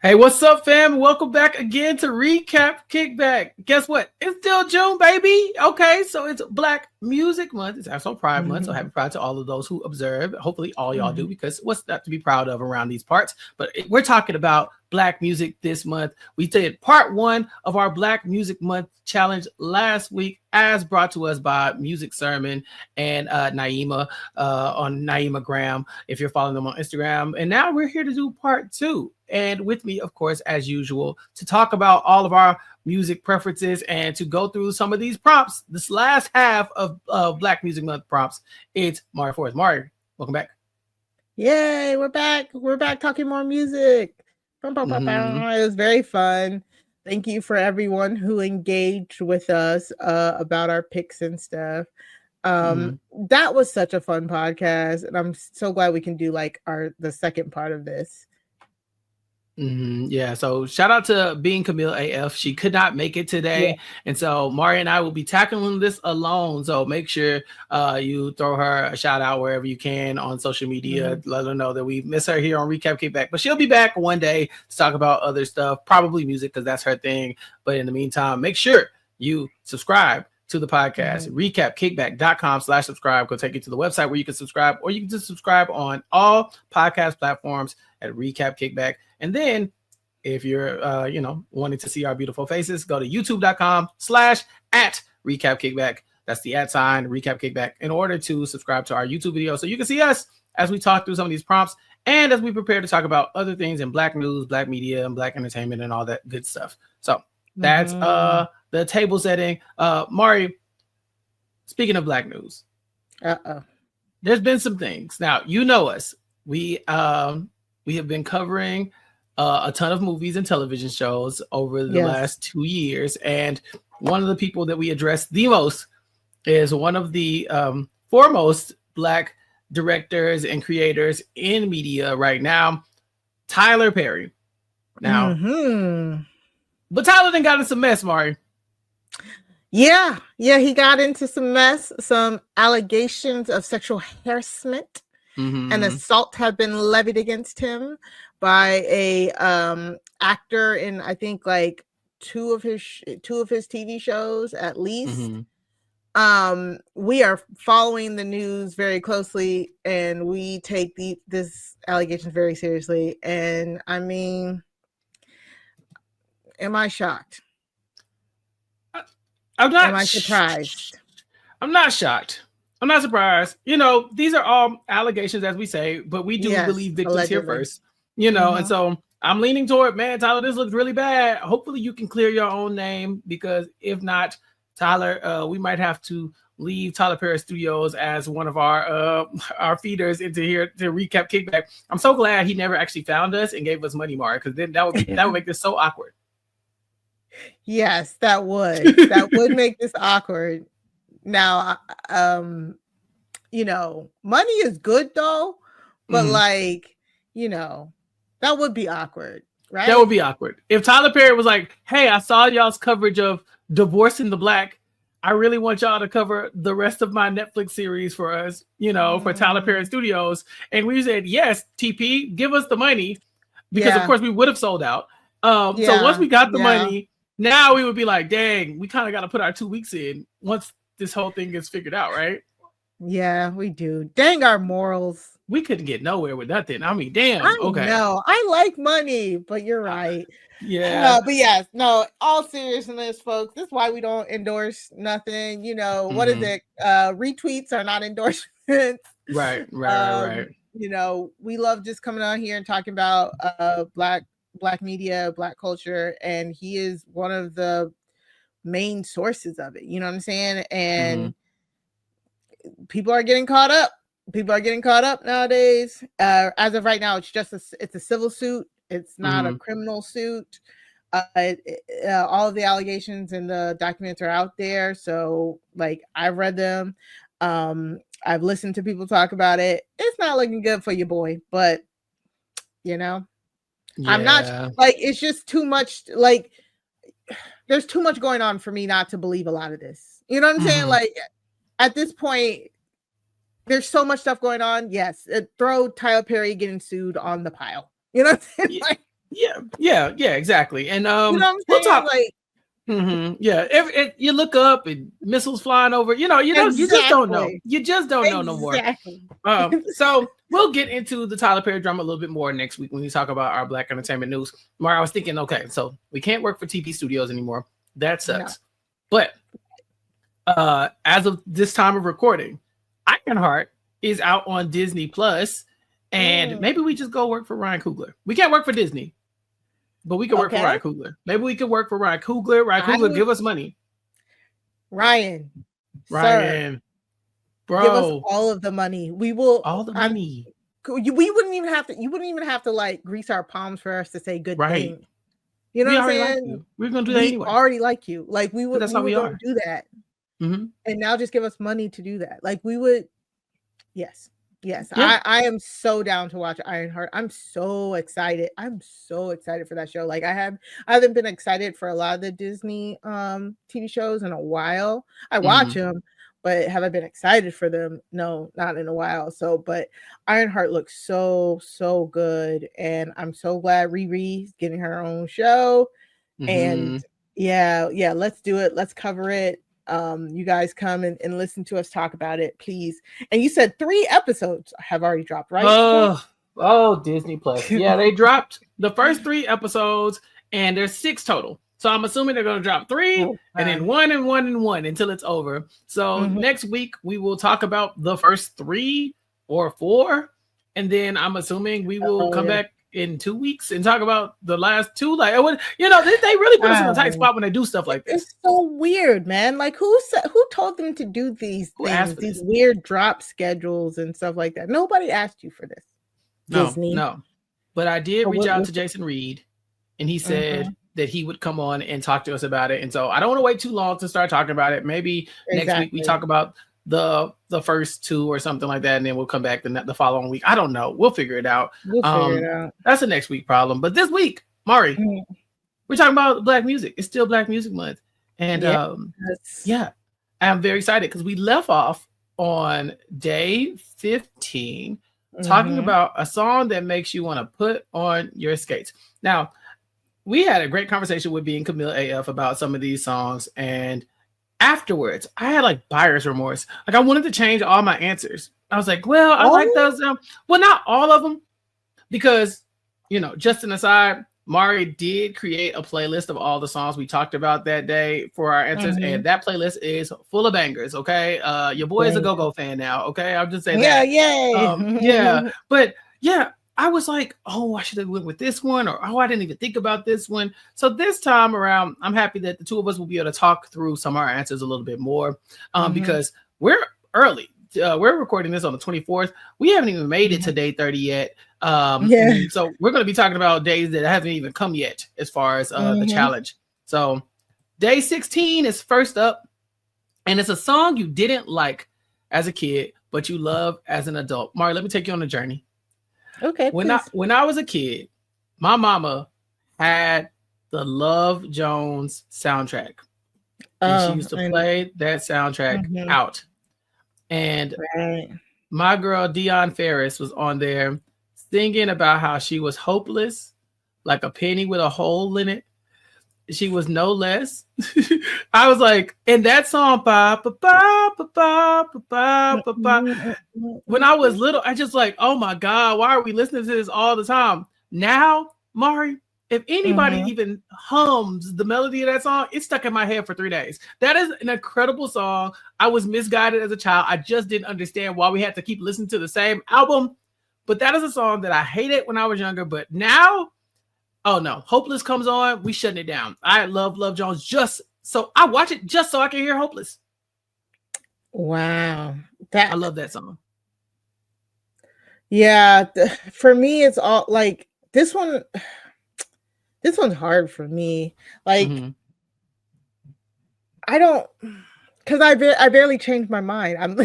Hey, what's up, fam? Welcome back again to Recap Kickback. Guess what? It's still June, baby. Okay, so it's Black Music Month. It's also Pride Month, so happy Pride to all of those who observe. Hopefully, all y'all do, because what's not to be proud of around these parts? But we're talking about Black music this month. We did part 1 of our Black Music Month challenge last week, as brought to us by Music Sermon and Naima on Naima Graham, if you're following them on Instagram. And now we're here to do part 2. And with me, of course, as usual, to talk about all of our music preferences and to go through some of these prompts, this last half of Black Music Month prompts, it's Mari Forrest. Mari, welcome back. Yay, we're back. We're back talking more music. It was very fun. Thank you for everyone who engaged with us about our picks and stuff. That was such a fun podcast, and I'm so glad we can do like the second part of this. Yeah, so shout out to Being Camille AF. She could not make it today, and so Mari and I will be tackling this alone. So make sure you throw her a shout out wherever you can on social media. Let her know that we miss her here on Recap Kickback, but she'll be back one day to talk about other stuff, probably music, because that's her thing. But in the meantime, make sure you subscribe to the podcast. Recapkickback.com/subscribe will take you to the website where you can subscribe, or you can just subscribe on all podcast platforms at Recap Kickback. And then if you're wanting to see our beautiful faces, go to youtube.com/@recapkickback. That's the @ Recap Kickback, in order to subscribe to our YouTube video, so you can see us as we talk through some of these prompts and as we prepare to talk about other things in Black news, Black media, and Black entertainment and all that good stuff. So that's the table setting. Mari, speaking of Black news, there's been some things. Now, you know us. We have been covering a ton of movies and television shows over the last 2 years. And one of the people that we address the most is one of the foremost Black directors and creators in media right now, Tyler Perry. Now, but Tyler done got in some mess, Mari. Yeah, he got into some mess. Some allegations of sexual harassment and assault have been levied against him by a actor in, I think, like two of his TV shows at least. We are following the news very closely, and we take this allegation very seriously. And I mean, am I shocked? Am I surprised? I'm not shocked. I'm not surprised. You know, these are all allegations, as we say, but we do believe victims allegedly here first. And so I'm leaning toward, man, Tyler, this looks really bad. Hopefully you can clear your own name, because if not, Tyler, we might have to leave Tyler Perry Studios as one of our feeders into here to Recap Kickback. I'm so glad he never actually found us and gave us money, Mari, because then that would make this so awkward. Yes, that would make this awkward. Now, money is good though, but that would be awkward, right? That would be awkward. If Tyler Perry was like, hey, I saw y'all's coverage of Divorcing the Black. I really want y'all to cover the rest of my Netflix series for us, for Tyler Perry Studios. And we said, yes, TP, give us the money, because of course we would have sold out. So once we got the money, now we would be like, dang, we kind of got to put our 2 weeks in once this whole thing gets figured out, right? Yeah, we do. Dang our morals. We couldn't get nowhere with nothing. I mean, damn. Okay. No, I like money, but you're right. Yeah. But yes, no, all seriousness, folks. This is why we don't endorse nothing. What is it? Retweets are not endorsements. Right. We love just coming on here and talking about Black media, Black culture, and he is one of the main sources of it. You know what I'm saying? And people are getting caught up. Nowadays. As of right now, it's a civil suit. It's not a criminal suit. All of the allegations and the documents are out there. So, I've read them. I've listened to people talk about it. It's not looking good for your boy, but I'm not it's just too much. There's too much going on for me not to believe a lot of this. You know what I'm saying? At this point, there's so much stuff going on. Yes, throw Tyler Perry getting sued on the pile. You know what I'm saying? Yeah, exactly. And You know what I'm we'll saying? talk. Like, Yeah, you look up and missiles flying over. You just don't know. exactly. You just don't know no more. Exactly. So we'll get into the Tyler Perry drama a little bit more next week when we talk about our Black entertainment news. Where I was thinking, okay, so we can't work for TV studios anymore. That sucks. No. But as of this time of recording, Ironheart is out on Disney Plus, and maybe we just go work for Ryan Coogler. We can't work for Disney, but we can work for Ryan Coogler. Maybe we can work for Ryan Coogler. Ryan Coogler, give us money. Ryan, sir, bro, give us all of the money. We will all the money. We wouldn't even have to. You wouldn't even have to like grease our palms for us to say good thing. You know what I'm saying? Like we're gonna do that anyway. We already like you. Like we would. That's how we are. Do that. And now just give us money to do that. Like we would. Yes. Yeah. I am so down to watch Ironheart. I'm so excited. I'm so excited for that show. Like I haven't been excited for a lot of the Disney TV shows in a while. I watch them, but have I been excited for them? No, not in a while. So, but Ironheart looks so good, and I'm so glad Riri's getting her own show. And yeah, let's do it. Let's cover it. You guys come and listen to us talk about it, please. And you said 3 episodes have already dropped, right? Oh, Disney Plus. Yeah, they dropped the first 3 episodes, and there's 6 total. So I'm assuming they're going to drop 3 and then 1 and 1 and 1 until it's over. So next week we will talk about the first 3 or 4, and then I'm assuming we will come back in 2 weeks and talk about the last 2. Like, they really put us in a tight spot when they do stuff like this. It's so weird, man. Like, who told them to do these things, these weird drop schedules and stuff like that? Nobody asked you for this. Disney. No. But I did reach out to Jason Reed, and he said that he would come on and talk to us about it. And so I don't want to wait too long to start talking about it. Maybe next week we talk about the first 2 or something like that, and then we'll come back the following week. I don't know. We'll figure it out. That's a next week problem. But this week, Mari, we're talking about Black music. It's still Black Music Month, and I'm very excited because we left off on day 15 talking about a song that makes you want to put on your skates. Now, we had a great conversation with being Camille AF about some of these songs, and afterwards, I had like buyer's remorse. Like I wanted to change all my answers. I was like, well, I like those. Well, not all of them, because, just an aside, Mari did create a playlist of all the songs we talked about that day for our answers, and that playlist is full of bangers. Okay, your boy is a go-go fan now. Okay, I'm just saying that. Yeah. But yeah, I was like, oh, I should have went with this one, or I didn't even think about this one. So this time around, I'm happy that the 2 of us will be able to talk through some of our answers a little bit more, because we're early. We're recording this on the 24th. We haven't even made it to day 30 yet. So we're going to be talking about days that haven't even come yet as far as the challenge. So day 16 is first up, and it's a song you didn't like as a kid, but you love as an adult. Mari, let me take you on a journey. Okay. When I was a kid, my mama had the Love Jones soundtrack, and she used to play that soundtrack out. And my girl Dion Ferris was on there singing about how she was hopeless, like a penny with a hole in it. She was no less. I was like, and that song, ba, ba, ba, ba, ba, ba, ba, ba. When I was little, I just like, oh my God, why are we listening to this all the time? Now, Mari, if anybody even hums the melody of that song, it's stuck in my head for 3 days. That is an incredible song. I was misguided as a child. I just didn't understand why we had to keep listening to the same album. But that is a song that I hated when I was younger. But now, oh no, Hopeless comes on, we shutting it down. I love Love Jones I watch it just so I can hear Hopeless. Wow. I love that song. Yeah, for me, it's all like this one's hard for me. Like, I don't, because I barely changed my mind. I'm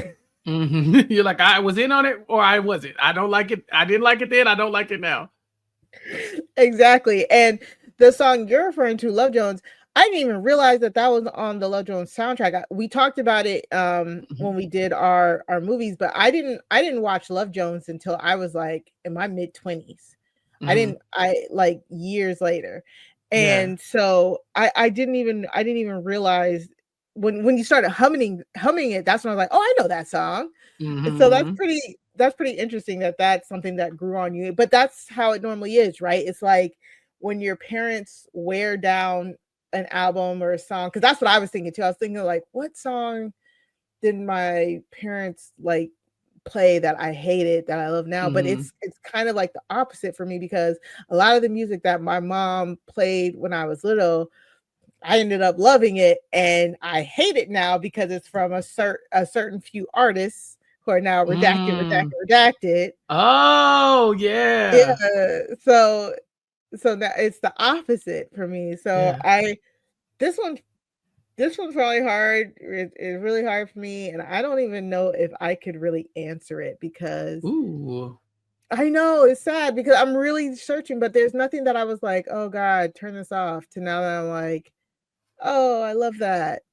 You're like, I was in on it or I wasn't. I don't like it. I didn't like it then. I don't like it now. Exactly. And the song you're referring to, Love Jones, I didn't even realize that was on the Love Jones soundtrack. We talked about it when we did our movies, but I didn't watch Love Jones until I was like in my mid-20s. I like years later. Yeah. And so I didn't even realize when you started humming it, that's when I was like, oh, I know that song. And so that's pretty interesting that that's something that grew on you. But that's how it normally is, right? It's like when your parents wear down an album or a song, because that's what I was thinking too. I was thinking like, what song did my parents like play that I hated that I love now? But it's kind of like the opposite for me, because a lot of the music that my mom played when I was little, I ended up loving it, and I hate it now because it's from a certain few artists who are now redacted. Oh yeah. So that it's the opposite for me. So this one this one's really hard. It's really hard for me, and I don't even know if I could really answer it, because Ooh. I know it's sad, because I'm really searching, but there's nothing that I was like, oh God, turn this off, to now that I'm like, oh, I love that.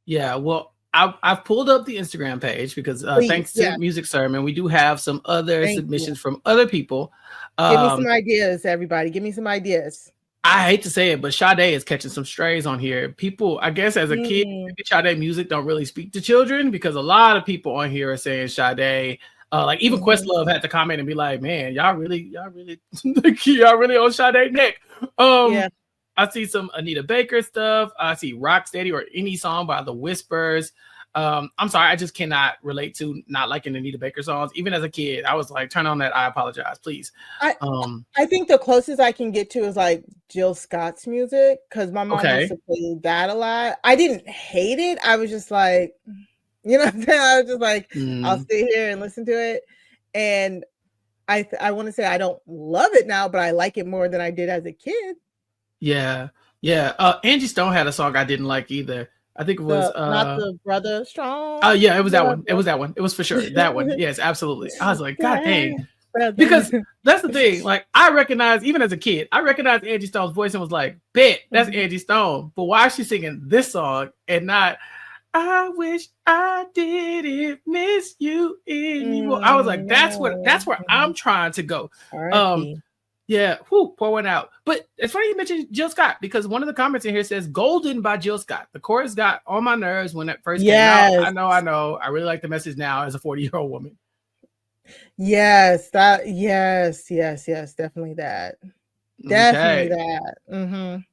Yeah, well, I've pulled up the Instagram page because Please, thanks to Music Sermon, we do have some other thank submissions you. from other people. Give me some ideas, everybody. Give me some ideas. I hate to say it, but Sade is catching some strays on here. People, I guess as a kid, maybe Sade music don't really speak to children, because a lot of people on here are saying Sade. Like even Questlove had to comment and be like, "Man, y'all really on Sade neck." I see some Anita Baker stuff. I see Rocksteady or any song by The Whispers. I'm sorry, I just cannot relate to not liking Anita Baker songs. Even as a kid, I was like, turn on that I Apologize, please. I think the closest I can get to is like Jill Scott's music, because my mom used to play that a lot. I didn't hate it. I was just like, you know what I'm saying? I was just like, I'll stay here and listen to it. And I want to say I don't love it now, but I like it more than I did as a kid. Yeah. Angie Stone had a song I didn't like either. I think it was not the Brother Strong. Oh yeah, it was that one. It was that one. It was for sure that one. Yes, absolutely. I was like, God dang. Because that's the thing. Like, I recognize, even as a kid, I recognized Angie Stone's voice and was like, bet that's Angie Stone. But why is she singing this song and not I wish I didn't miss you anymore? I was like, that's where I'm trying to go. Yeah, pour one out. But it's funny you mentioned Jill Scott, because one of the comments in here says Golden by Jill Scott. The chorus got on my nerves when it first came out. I know. I really like the message now as a 40-year-old woman. Yes, definitely that. Definitely that.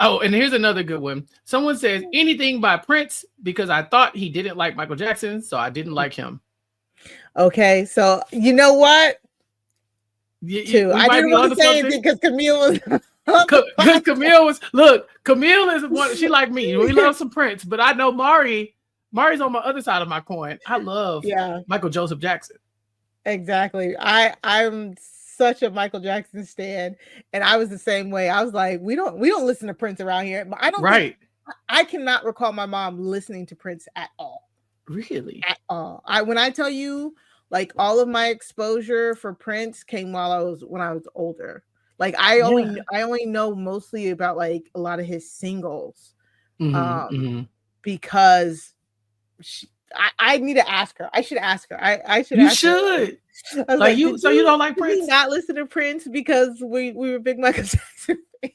Oh, and here's another good one. Someone says anything by Prince, because I thought he didn't like Michael Jackson, so I didn't like him. Okay, so you know what? I didn't want to say it because Camille was. Because Camille is one. She like me. We love some Prince, but I know Mari's on my other side of my coin. I love Michael Joseph Jackson. Exactly. I'm such a Michael Jackson stan, and I was the same way. I was like, we don't listen to Prince around here. I don't. Right. I cannot recall my mom listening to Prince at all. Really? At all. When I tell you, like, all of my exposure for Prince came when I was older. Like, I only know mostly about like a lot of his singles, because I need to ask her. I should ask her. I should. You should. Like you, so you don't like Prince? Did we not listen to Prince because we were big Michael Jackson fans?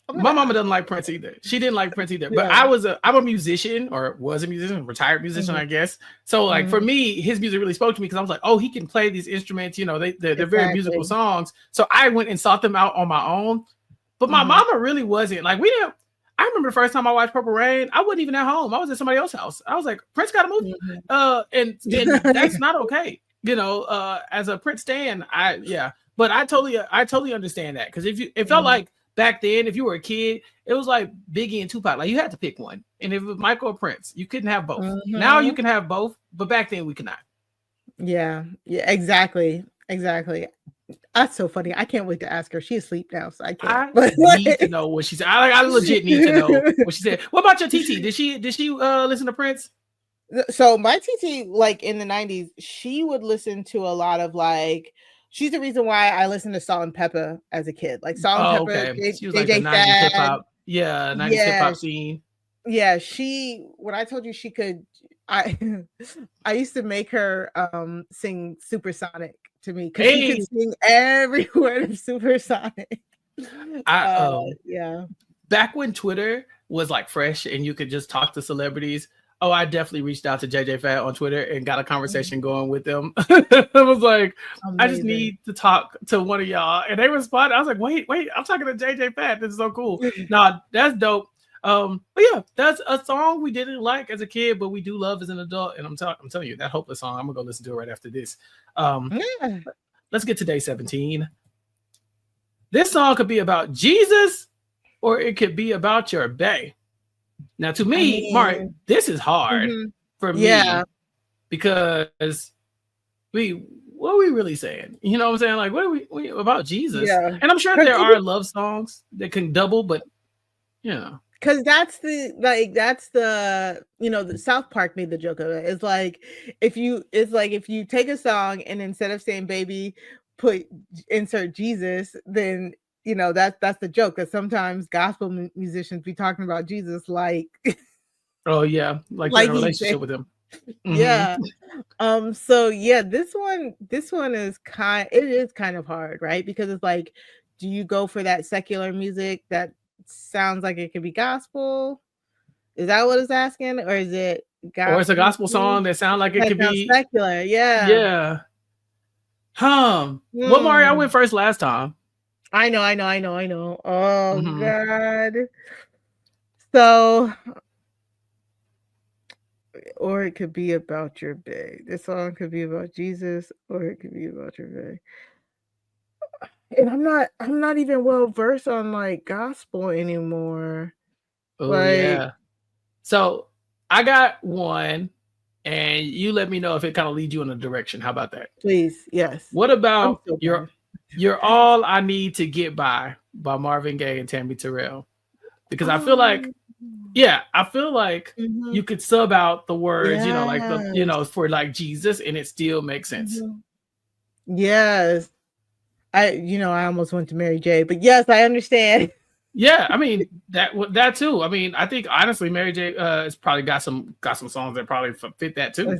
My mama doesn't like Prince either. She didn't like Prince either. But I'm a musician, or was a musician, retired musician, I guess. So like for me, his music really spoke to me, because I was like, oh, he can play these instruments. You know, they're very musical songs. So I went and sought them out on my own. But my mama really wasn't. Like, we didn't. I remember the first time I watched Purple Rain, I wasn't even at home. I was at somebody else's house. I was like, Prince got a movie. And that's not okay. You know, as a Prince stan, but I totally understand that, because it felt like back then, if you were a kid, it was like Biggie and Tupac. Like, you had to pick one, and if it was Michael or Prince, you couldn't have both. Now you can have both, but back then we could not. Yeah, exactly. That's so funny. I can't wait to ask her. She's asleep now, so I can't. I need to know what she said. I legit need to know what she said. What about your TT? Did she listen to Prince? So my TT, like in the 90s, she would listen to a lot of like. She's the reason why I listened to Salt and Pepper as a kid. Like Salt and Pepper, she was like the 90s hip hop. Yeah, 90s hip hop scene. Yeah, when I told you she could, I used to make her sing Supersonic to me because she could sing every word of Supersonic. Yeah. Back when Twitter was like fresh and you could just talk to celebrities, I definitely reached out to JJ Fad on Twitter and got a conversation going with them. I was like, amazing. I just need to talk to one of y'all. And they responded. I was like, wait, I'm talking to JJ Fad. This is so cool. Nah, that's dope. But yeah, that's a song we didn't like as a kid, but we do love as an adult. And I'm telling you, that Hopeless song, I'm gonna go listen to it right after this. Let's get to day 17. This song could be about Jesus, or it could be about your bae. Now, to me, Mari, this is hard for me because what are we really saying? You know what I'm saying? Like, what are we about Jesus? Yeah. And I'm sure there are love songs that can double, but because that's the the South Park made the joke of it. It's like if you take a song and instead of saying baby, insert Jesus, then that's the joke, that sometimes gospel musicians be talking about Jesus like like a relationship with him. Yeah. So yeah, this one is kind of hard, right? Because it's like, do you go for that secular music that sounds like it could be gospel? Is that what it's asking? Or is it or it's a gospel song that sounds like it could be secular? Yeah. Well, Mari, I went first last time. I know. Oh God. So, or it could be about your bae. This song could be about Jesus, or it could be about your bae. And I'm not even well versed on like gospel anymore. Oh yeah. So I got one, and you let me know if it kind of leads you in a direction. How about that? Please, yes. What about You're All I Need to Get By Marvin Gaye and Tammy Terrell? Because I feel like, you could sub out the words, for like Jesus, and it still makes sense. Yes. I almost went to Mary J, but yes, I understand. Yeah, I mean that too. I mean, I think honestly, Mary J has probably got some songs that probably fit that too.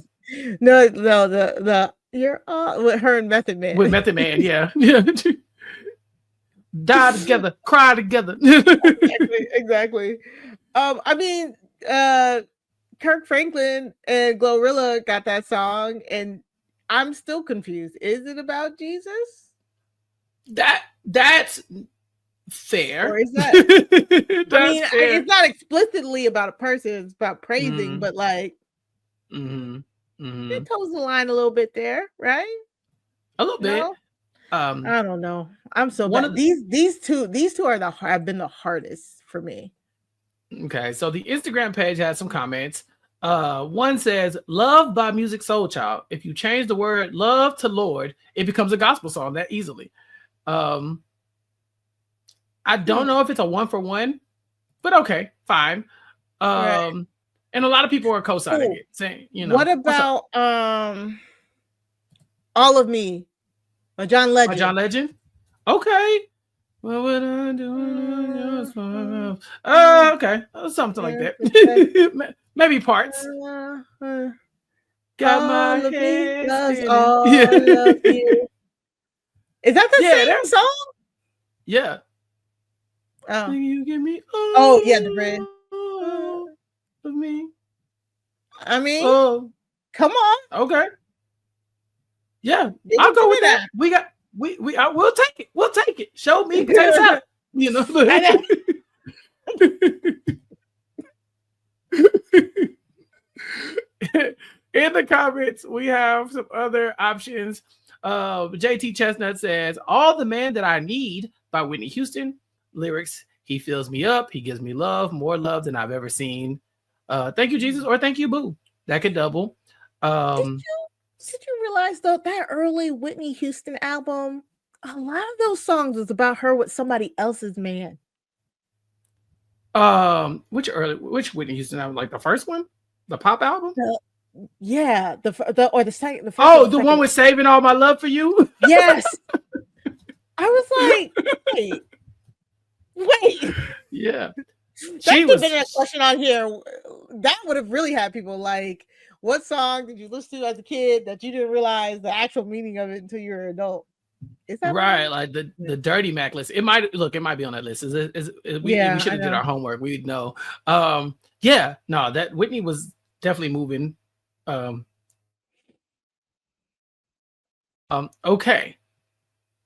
No, the You're All with her and Method Man. With Method Man, yeah. Die together, cry together. Exactly. I mean, Kirk Franklin and Glorilla got that song, and I'm still confused. Is it about Jesus? That's fair. Or is that? It's not explicitly about a person. It's about praising, but like, it toes the line a little bit there, right? A little bit. I don't know. I'm so bad. These two have been the hardest for me. Okay, so the Instagram page has some comments. One says, "Love by Music Soul Child. If you change the word love to Lord, it becomes a gospel song that easily." I don't know if it's a 1-for-1, but okay, fine. Right. And a lot of people are co-signing it, saying, What about All of Me by John Legend? By John Legend? Okay. What would I do? Okay, something like that. Maybe parts. Got my head all of you. Is that the same song? Yeah. Oh. You give me the bridge of me. I mean, come on. Okay. Yeah, I'll go with that. We'll take it. We'll take it. Show me potato salad. In the comments, we have some other options. JT Chestnut says, "All the Man That I Need" by Whitney Houston. Lyrics: "He fills me up. He gives me love, more love than I've ever seen. Thank you, Jesus," or "Thank you, Boo." That could double. Did you realize though that early Whitney Houston album, a lot of those songs was about her with somebody else's man? Which Whitney Houston album? Like the first one, the pop album? The second. The one with "Saving All My Love for You." Yes. I was like, wait. Yeah. That could have been a question on here. That would have really had people like, What song did you listen to as a kid that you didn't realize the actual meaning of it until you were an adult? Is that right? right? Like the Dirty Mac list. It might be on that list. We should have did our homework. We'd know. Yeah, no, that Whitney was definitely moving. Okay.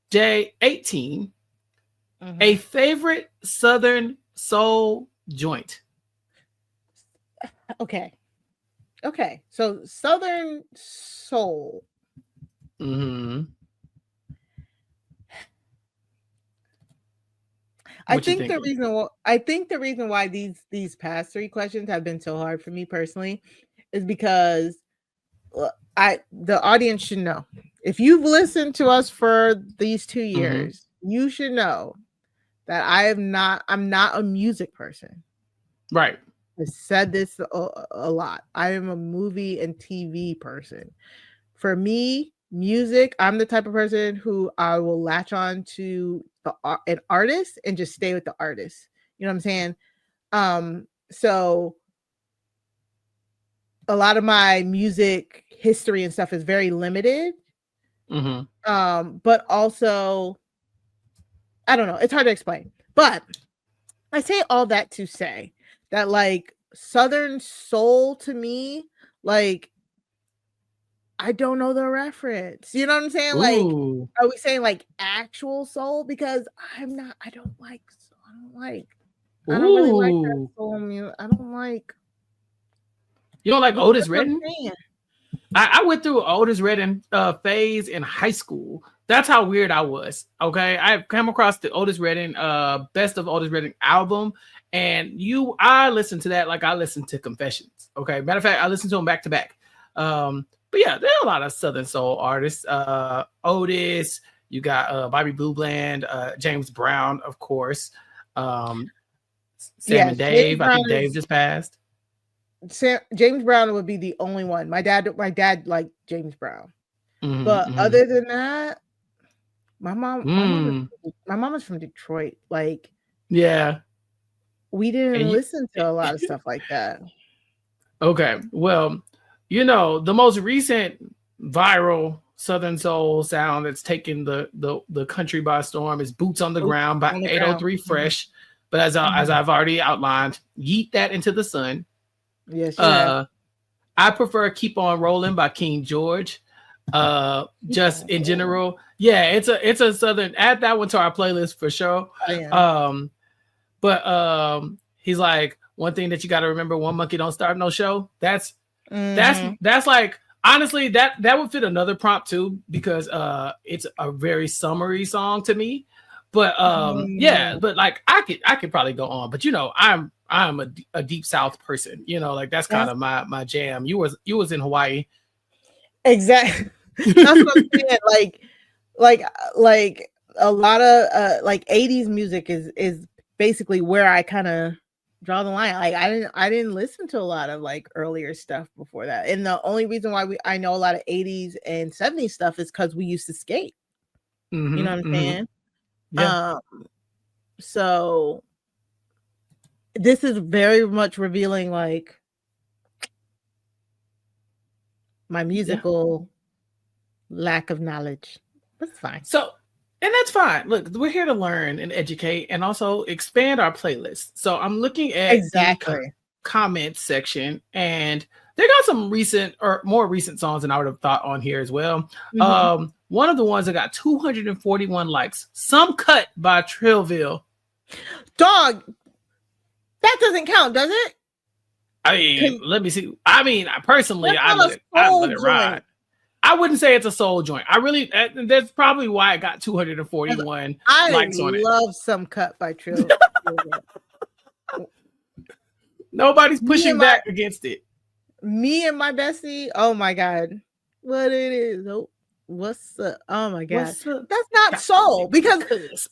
Day 18. A favorite Southern soul joint. Okay. So Southern soul. I think the reason why these past three questions have been so hard for me personally is because the audience should know. If you've listened to us for these 2 years, you should know that I'm not a music person. Right. I said this a lot. I am a movie and TV person. For me, music, I'm the type of person who I will latch on to an artist and just stay with the artist. You know what I'm saying? So a lot of my music history and stuff is very limited. But also, I don't know. It's hard to explain. But I say all that to say that, like, Southern soul to me, like, I don't know the reference. You know what I'm saying? Like, are we saying like actual soul? Because I don't really like that soul music. I don't like. You don't like Otis Redding? I went through Otis Redding phase in high school. That's how weird I was. Okay, I came across the Otis Redding Best of Otis Redding album, and I listened to that like I listened to Confessions. Okay, matter of fact, I listened to them back to back. But yeah, there are a lot of Southern soul artists. Otis, you got Bobby Blue Bland, James Brown, of course. Sam and Dave. I think Dave just passed. James Brown would be the only one. My dad liked James Brown, but other than that, my mom is from Detroit. Like, yeah, we didn't listen to a lot of stuff like that. Okay, well, you know, the most recent viral Southern soul sound that's taken the country by storm is "Boots on the Ground" by 803 Fresh. But as I've already outlined, yeet that into the sun. Yes, I prefer "Keep on Rolling" by King George. Just in general, yeah, it's a Southern. Add that one to our playlist for sure. But he's like, one thing that you got to remember: one monkey don't start no show. That's like, honestly, that would fit another prompt too, because it's a very summery song to me. But yeah, but like I could probably go on, but you know, I'm a deep South person, you know, like that's kind of my jam. You was in Hawaii. Exactly. That's what I'm saying. Like a lot of like 80s music is basically where I kind of draw the line. Like I didn't listen to a lot of like earlier stuff before that. And the only reason why I know a lot of 80s and 70s stuff is because we used to skate. You know what I'm saying? Yeah. So this is very much revealing like my musical lack of knowledge. That's fine. So, and that's fine. Look, we're here to learn and educate and also expand our playlist. So I'm looking at the comments section, and they got some recent or more recent songs than I would have thought on here as well. One of the ones that got 241 likes, "Some Cut" by Trillville. Dog, that doesn't count, does it? I mean, let me see. I mean, personally, I let it ride. I wouldn't say it's a soul joint. I really, that's probably why it got 241 likes on it. I love "Some Cut" by Trillville. Nobody's pushing back against it. Me and my bestie, oh my God. What it is? Oh, what's up? Oh my God. That's not soul, because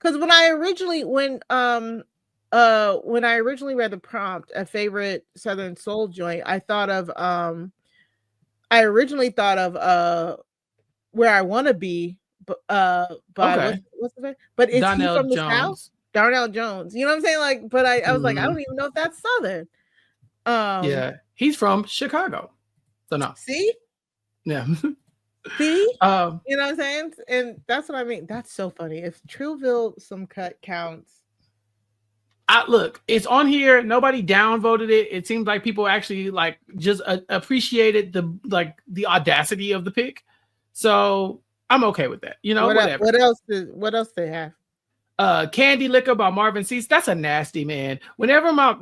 when I originally read the prompt, a favorite Southern soul joint, I originally thought of "Where I Want to Be," by what's the name? But it's Darnell from the Jones. South. Darnell Jones. You know what I'm saying? Like, but I was like, I don't even know if that's Southern. Yeah, he's from Chicago. So no. See? Yeah. See? You know what I'm saying? And that's what I mean. That's so funny. If Trueville some cut counts. Look, it's on here. Nobody downvoted it. It seems like people actually like just appreciated the audacity of the pick. So I'm okay with that. You know, whatever. What else they have? Candy Liquor by Marvin Cease. That's a nasty, man. Whenever my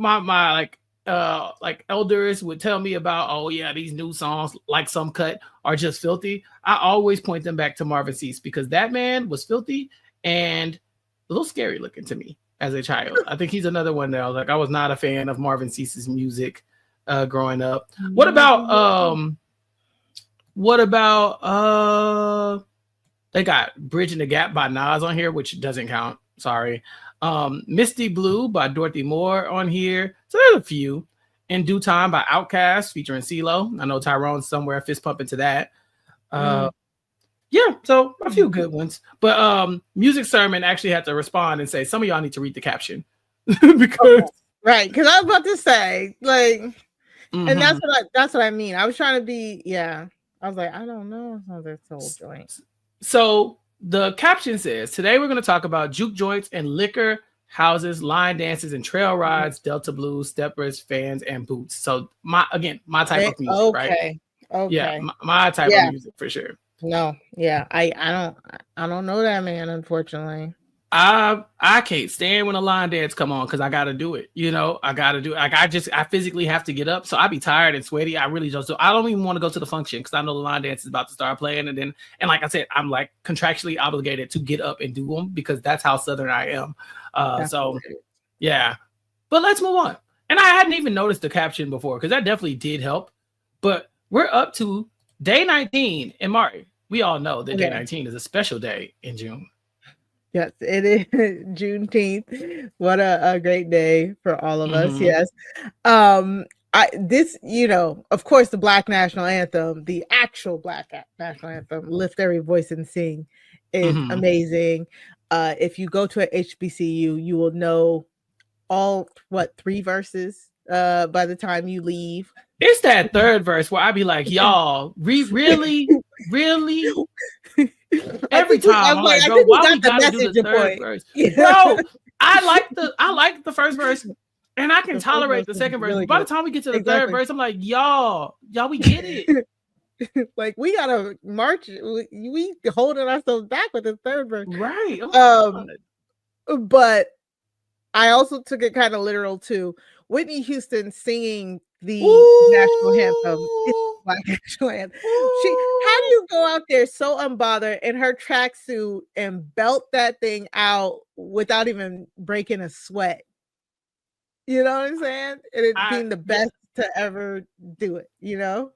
like elders would tell me about, oh yeah, these new songs like Some Cut are just filthy, I always point them back to Marvin Cease because that man was filthy and a little scary looking to me as a child. I think he's another one that I was not a fan of Marvin Cease's music growing up. What about they got Bridging the Gap by Nas on here, which doesn't count. Sorry. Misty Blue by Dorothy Moore on here. So there's a few. In Due Time by Outkast featuring CeeLo. I know Tyrone's somewhere fist pumping to that. Yeah, so a few good ones. But Music Sermon actually had to respond and say, some of y'all need to read the caption. because right, because I was about to say, like, and that's what I mean. I was trying to be, I was like, I don't know. That's whole joint. So the caption says, today we're going to talk about juke joints and liquor houses, line dances, and trail rides, Delta blues, steppers, fans, and boots. So my type of music, right? Okay. Yeah, my type of music for sure. No, yeah, I don't know that man, unfortunately. I can't stand when a line dance come on because I gotta do it. You know, I gotta do it. Like I physically have to get up, so I be tired and sweaty. I really just do. I don't even want to go to the function because I know the line dance is about to start playing, and like I said, I'm like contractually obligated to get up and do them because that's how Southern I am. So yeah, but let's move on. And I hadn't even noticed the caption before because that definitely did help. But we're up to day 19, and Mari, we all know that day 19 is a special day in June. Yes, it is Juneteenth. What a great day for all of us. Yes. This, you know, of course, the Black National Anthem, the actual Black National Anthem, Lift Every Voice and Sing, is amazing. If you go to an HBCU, you will know all 3 verses by the time you leave. It's that third verse where I be like, y'all, really? Every time I'm like, bro, why we gotta do the third verse? Bro, I like the first verse and I can tolerate the second verse. Really by the time we get to the third verse, I'm like, y'all, we get it. Like we gotta march, we holding ourselves back with the third verse. Right. But I also took it kind of literal too. Whitney Houston singing the national anthem. Black national anthem. How do you go out there so unbothered in her tracksuit and belt that thing out without even breaking a sweat? You know what I'm saying? And it being the best to ever do it, you know?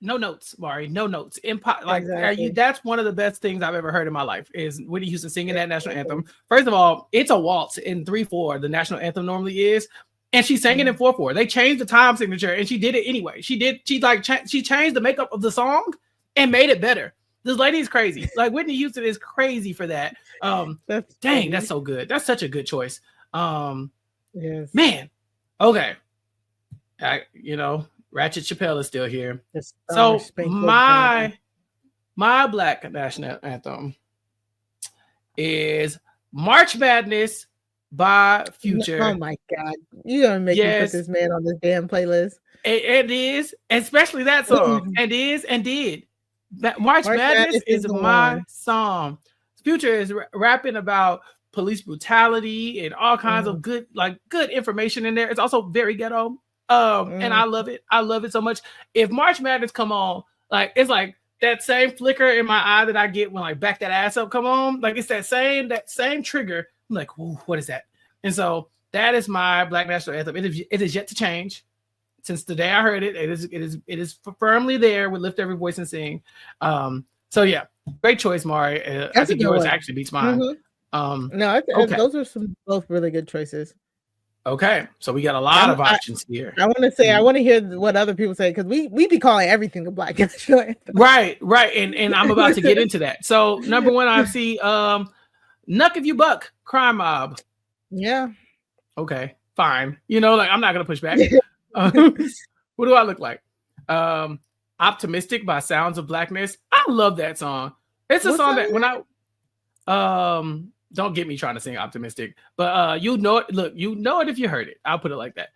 No notes, Mari. No notes. That's one of the best things I've ever heard in my life is Whitney Houston singing that national anthem. First of all, it's a waltz in 3/4. The national anthem normally is. And she sang it in 4/4. They changed the time signature, and she did it anyway. She changed the makeup of the song and made it better. This lady is crazy. Like Whitney Houston is crazy for that. That's so good. That's such a good choice. Yes, man. Okay, Ratchet Chappell is still here. So my Black national anthem is March Madness by Future. Oh my God. You're gonna make me put this man on this damn playlist. It is, especially that song. And is and did. That March Madness is my song. Future is rapping about police brutality and all kinds of good information in there. It's also very ghetto. And I love it. I love it so much. If March Madness come on, like it's like that same flicker in my eye that I get when like Back That Ass Up come on. Like it's that same trigger. I'm like, whoa, what is that? And so that is my Black National Anthem. It is yet to change. Since the day I heard it, it is firmly there with Lift Every Voice and Sing. So yeah, great choice, Mari. I think yours actually beats mine. Those are both really good choices. Okay, so we got a lot of options here. I want to say, I want to hear what other people say because we be calling everything a Black National Anthem. Right, and I'm about to get into that. So number one, I see Nuck If You Buck, Crime Mob. Yeah. Okay, fine. I'm not gonna push back. What do I look like? Optimistic by Sounds of Blackness. I love that song. It's a song that when I don't get me trying to sing optimistic, but you know it. Look, you know it if you heard it. I'll put it like that.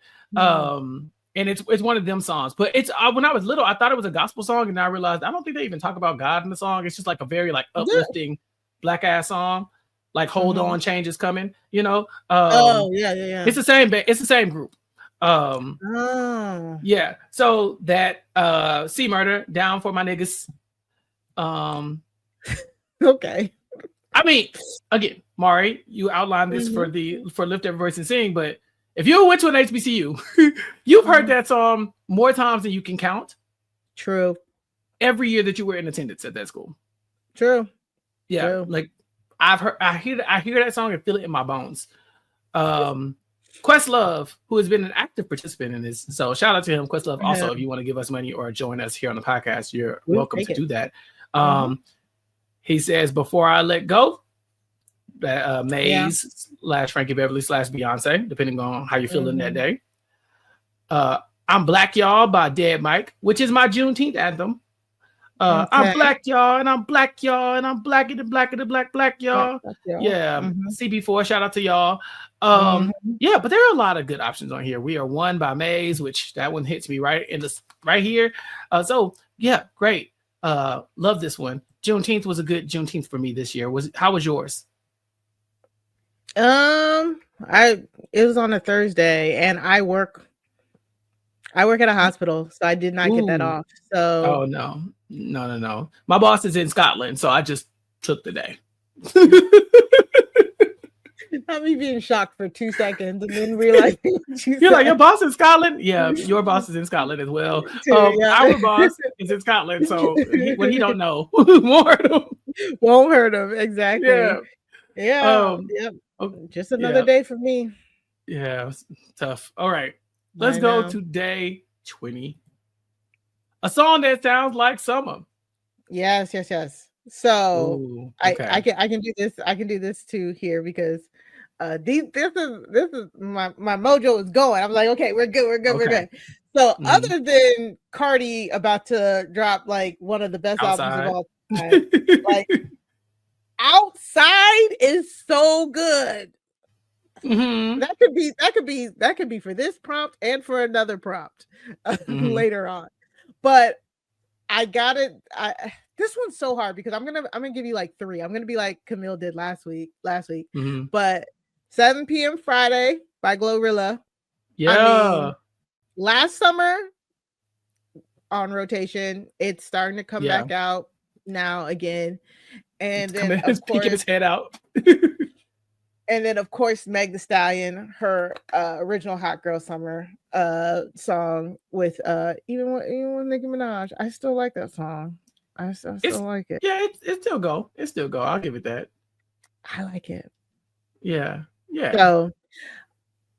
And it's one of them songs. But it's when I was little, I thought it was a gospel song, and I realized I don't think they even talk about God in the song. It's just like a very like uplifting black ass song, like "Hold On, Change Is Coming." You know. Yeah. It's the same. It's the same group. Yeah. So that C Murder, down for my niggas. Okay. I mean, again, Mari, you outlined this for Lift Every Voice and Sing, but if you went to an HBCU, you've heard that song more times than you can count. True. Every year that you were in attendance at that school. True. Yeah. True. Like I hear that song and feel it in my bones. Questlove, who has been an active participant in this. So shout out to him. Questlove, also, if you want to give us money or join us here on the podcast, you're welcome to do that. He says, "Before I Let Go," that Maze / Frankie Beverly / Beyonce, depending on how you're feeling that day. "I'm Black Y'all" by Dead Mike, which is my Juneteenth anthem. "I'm Black Y'all, and I'm Black Y'all, and I'm blacker than blacker than black y'all." Yeah, CB4, shout out to y'all. Yeah, but there are a lot of good options on here. "We Are One" by Maze, which that one hits me right here. So yeah, great. Love this one. Juneteenth was a good Juneteenth for me this year. How was yours? It was on a Thursday, and I work at a hospital, so I did not get that off. So no. My boss is in Scotland, so I just took the day. Not me being shocked for 2 seconds and then realizing you're like, your boss in Scotland? Yeah, your boss is in Scotland as well. Our boss is in Scotland, so what he don't know won't hurt him. Exactly. Yeah. Just another day for me. Yeah, tough. All right, let's go to day 20. A song that sounds like summer. Yes. So I can do this. I can do this too here because this is my mojo is going. I'm like, okay, we're good. So other than Cardi about to drop like one of the best albums of all time, like Outside is so good. That could be for this prompt and for another prompt later on. But I got it. This one's so hard because I'm gonna give you like 3. I'm gonna be like Camille did last week. But 7 p.m. Friday by Glorilla. Yeah. I mean, last summer on rotation. It's starting to come back out now again. And then of course, peeking his head out. And then of course, Meg Thee Stallion, her original Hot Girl Summer song with even with Nicki Minaj. I still like that song. I still like it. Yeah, it still go. It still go. I'll give it that. I like it. Yeah. So,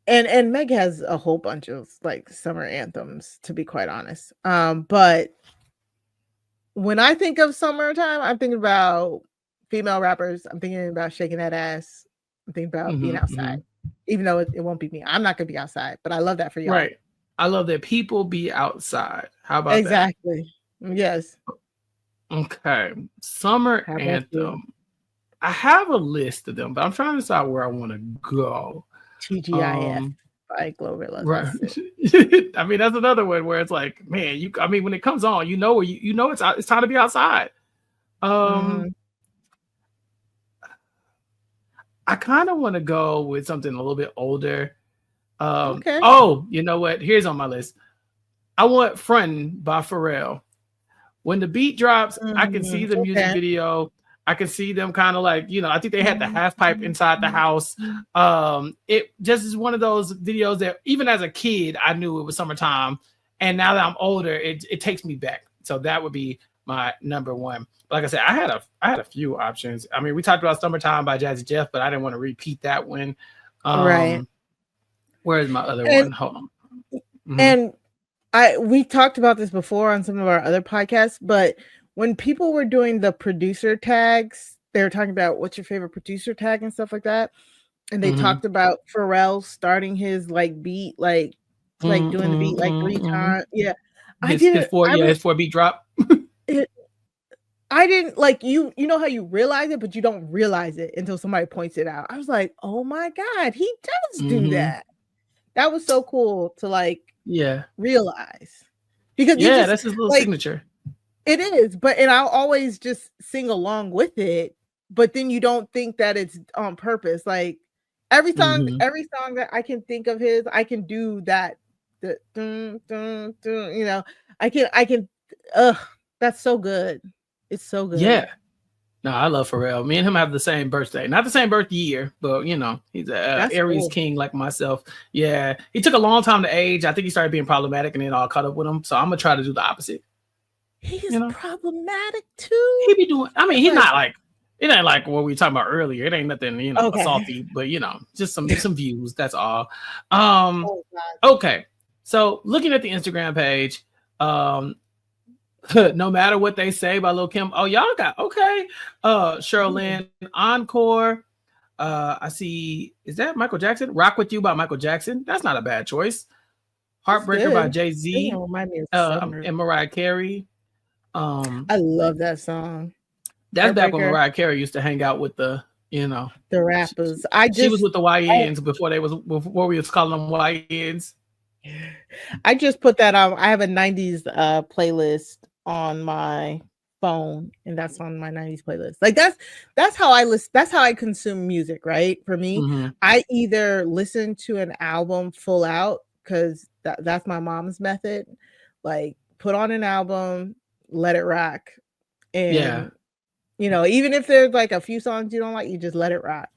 and Meg has a whole bunch of like summer anthems, to be quite honest. But when I think of summertime, I'm thinking about female rappers. I'm thinking about shaking that ass. I'm thinking about being outside, even though it won't be me. I'm not gonna be outside, but I love that for y'all. Right. I love that people be outside. How about exactly? Yes. Okay. Summer anthem. I have a list of them, but I'm trying to decide where I want to go. TGIF by Glorilla. Right. I mean, that's another one where it's like, man, when it comes on, you know it's time to be outside. I kind of want to go with something a little bit older. Okay. Oh, you know what? Here's on my list. I want Frontin' by Pharrell. When the beat drops, I can see the music video. I can see them kind of like, I think they had the half pipe inside the house. It just is one of those videos that even as a kid, I knew it was summertime. And now that I'm older, it takes me back. So that would be my number one. Like I said, I had a few options. I mean, we talked about Summertime by Jazzy Jeff, but I didn't want to repeat that one. Right. Where's my other one? Hold on. And we talked about this before on some of our other podcasts, but when people were doing the producer tags, they were talking about what's your favorite producer tag and stuff like that. And they talked about Pharrell starting his like beat like like doing the beat like 3 times. Yeah. His 4-beat drop. It, I didn't like you know how you realize it, but you don't realize it until somebody points it out. I was like, oh my God, he does do that. That was so cool to like realize. Because you just that's his little like, signature. It is, and I'll always just sing along with it, but then you don't think that it's on purpose. Like every song that I can think of his, I can do that. The dun, dun, dun, you know, I can that's so good. It's so good. Yeah. No, I love Pharrell. Me and him have the same birthday. Not the same birth year, but you know, he's a Aries king like myself. Yeah. He took a long time to age. I think he started being problematic and it all caught up with him. So I'm gonna try to do the opposite. He's problematic too. He be doing, I mean, he's not like, it ain't like what we were talking about earlier. It ain't nothing, you know, salty, but you know, just some views. That's all. Okay. So looking at the Instagram page, No Matter What They Say by Lil' Kim. Oh, y'all got Cheryl Lynn, Encore. I see, is that Michael Jackson? Rock With You by Michael Jackson. That's not a bad choice. Heartbreaker by Jay-Z and Mariah Carey. I love that song. That's back when Mariah Carey used to hang out with the rappers. She was with the YNs before we was calling them YNs. I just put that on. I have a 90s playlist on my phone, and that's on my 90s playlist. Like that's how I listen. That's how I consume music, right? For me, I either listen to an album full out because that's my mom's method. Like put on an album, let it rock, and even if there's like a few songs you don't like, you just let it rock.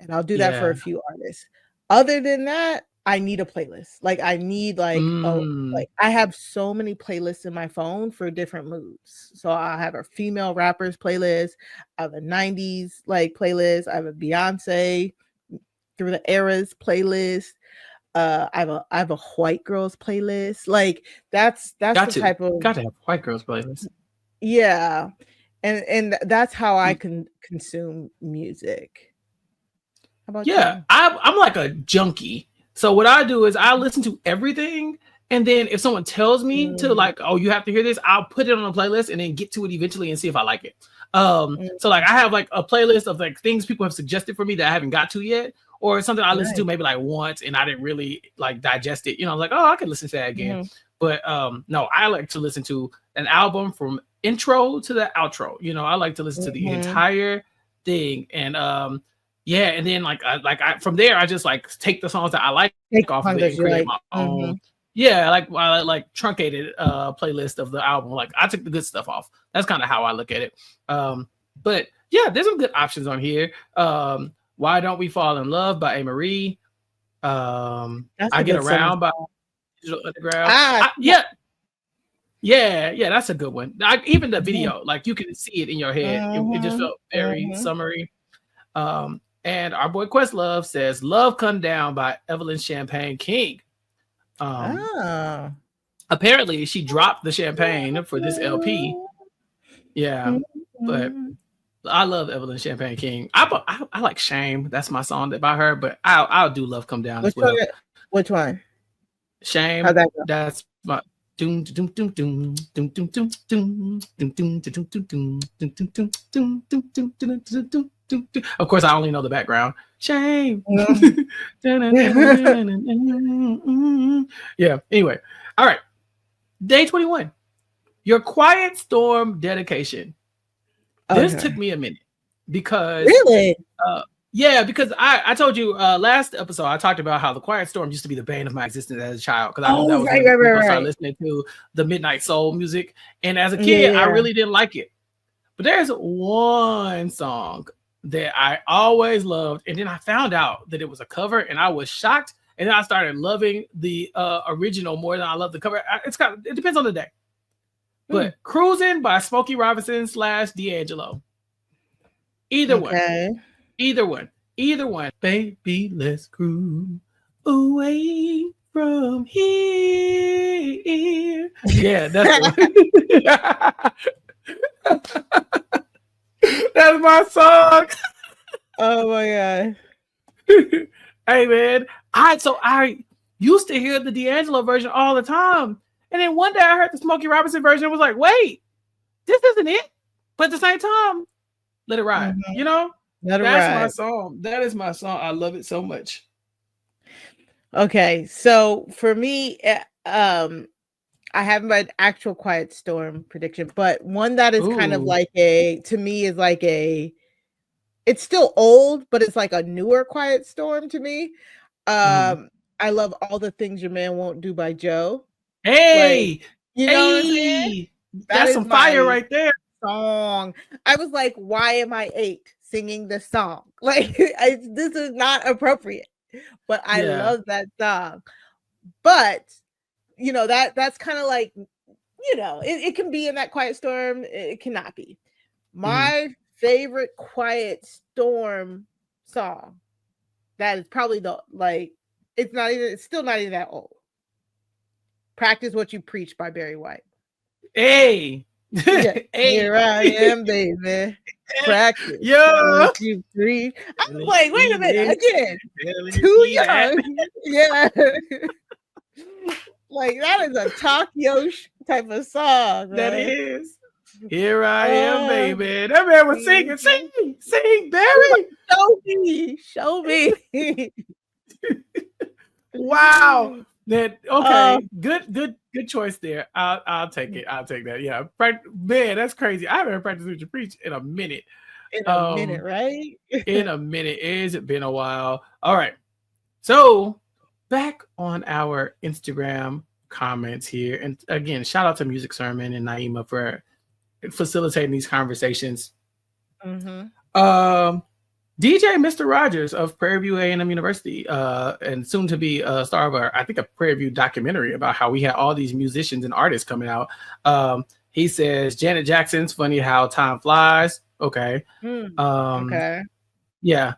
And I'll do that for a few artists. Other than that, I need a playlist. Like I need like I have so many playlists in my phone for different moods. So I have a female rappers playlist, I have a 90s like playlist, I have a Beyonce through the eras playlist. I have a white girls playlist. Like that's type of got to have white girls playlist. Yeah. And that's how I can consume music. How about you? I'm like a junkie. So what I do is I listen to everything, and then if someone tells me to like, oh, you have to hear this, I'll put it on a playlist and then get to it eventually and see if I like it. So like I have like a playlist of like things people have suggested for me that I haven't got to yet, or something I listened to maybe like once and I didn't really like digest it. Like, oh, I can listen to that again. But no, I like to listen to an album from intro to the outro. I like to listen to the entire thing, and and then like I from there I just like take the songs that I like off of it and create my own. Like truncated playlist of the album. Like I took the good stuff off. That's kind of how I look at it. But yeah, there's some good options on here. Why Don't We Fall in Love by A. Marie. I Get Around by Digital Underground. Yeah, that's a good one. Even the video, like you can see it in your head. It just felt very summery. And our boy Questlove says Love Come Down by Evelyn Champagne King. Apparently she dropped the champagne for this LP. Yeah, but I love Evelyn Champagne King. I like Shame. That's my song by her, but I'll do Love Come Down as well. Which one? Shame. That's my doom doom doom doom doom doom doom doom doom doom doom doom doom doom. Of course, I only know the background. Shame. Yeah. Anyway, all right. Day 21. Your Quiet Storm dedication. This took me a minute because because I told you last episode I talked about how the Quiet Storm used to be the bane of my existence as a child because I knew that was when I started listening to the midnight soul music, and as a kid I really didn't like it. But there's one song that I always loved, and then I found out that it was a cover, and I was shocked, and then I started loving the original more than I love the cover. It depends on the day. But Cruising by Smokey Robinson / D'Angelo. Either one. Baby, let's cruise away from here. Yeah, that's that's my song. Oh my god. Hey man, used to hear the D'Angelo version all the time. And then one day I heard the Smokey Robinson version and was like, wait, this isn't it. But at the same time, let it ride. Mhm. You know? Let it That's ride. my song. That is my song. I love it so much. Okay, so for me, I have my actual Quiet Storm prediction, but one that is kind of Ooh. like to me is like it's still old, but it's like a newer Quiet Storm to me. I love All the Things Your Man Won't Do by Joe. Like, Hey, you know what I'm saying? That that's is some fire my right there. song. I was like, why am I 8 singing this song? Like, this is not appropriate, but I love that song. But that's kind of like, it can be in that Quiet Storm. It cannot be. My favorite Quiet Storm song, that is probably it's still not even that old. Practice What You Preach by Barry White. Hey. Yeah. Hey. Here I am, baby. Practice what you preach. I'm like, wait a minute, again. Too young. Yeah. Like, that is a talk Yosh type of song. Right? That is. Here I am, baby. That man was singing. Sing, Barry. Show me. Wow. That okay. Good choice there. I'll take it. I'll take that. Yeah. Man, that's crazy. I haven't heard Practice What You Preach in a minute. In a minute, right? In a minute. It's been a while. All right. So back on our Instagram comments here. And again, shout out to Music Sermon and Naima for facilitating these conversations. DJ Mr. Rogers of Prairie View A&M University, and soon to be a star of a Prairie View documentary about how we had all these musicians and artists coming out. He says Janet Jackson's funny how time flies. Okay. Okay. Yeah.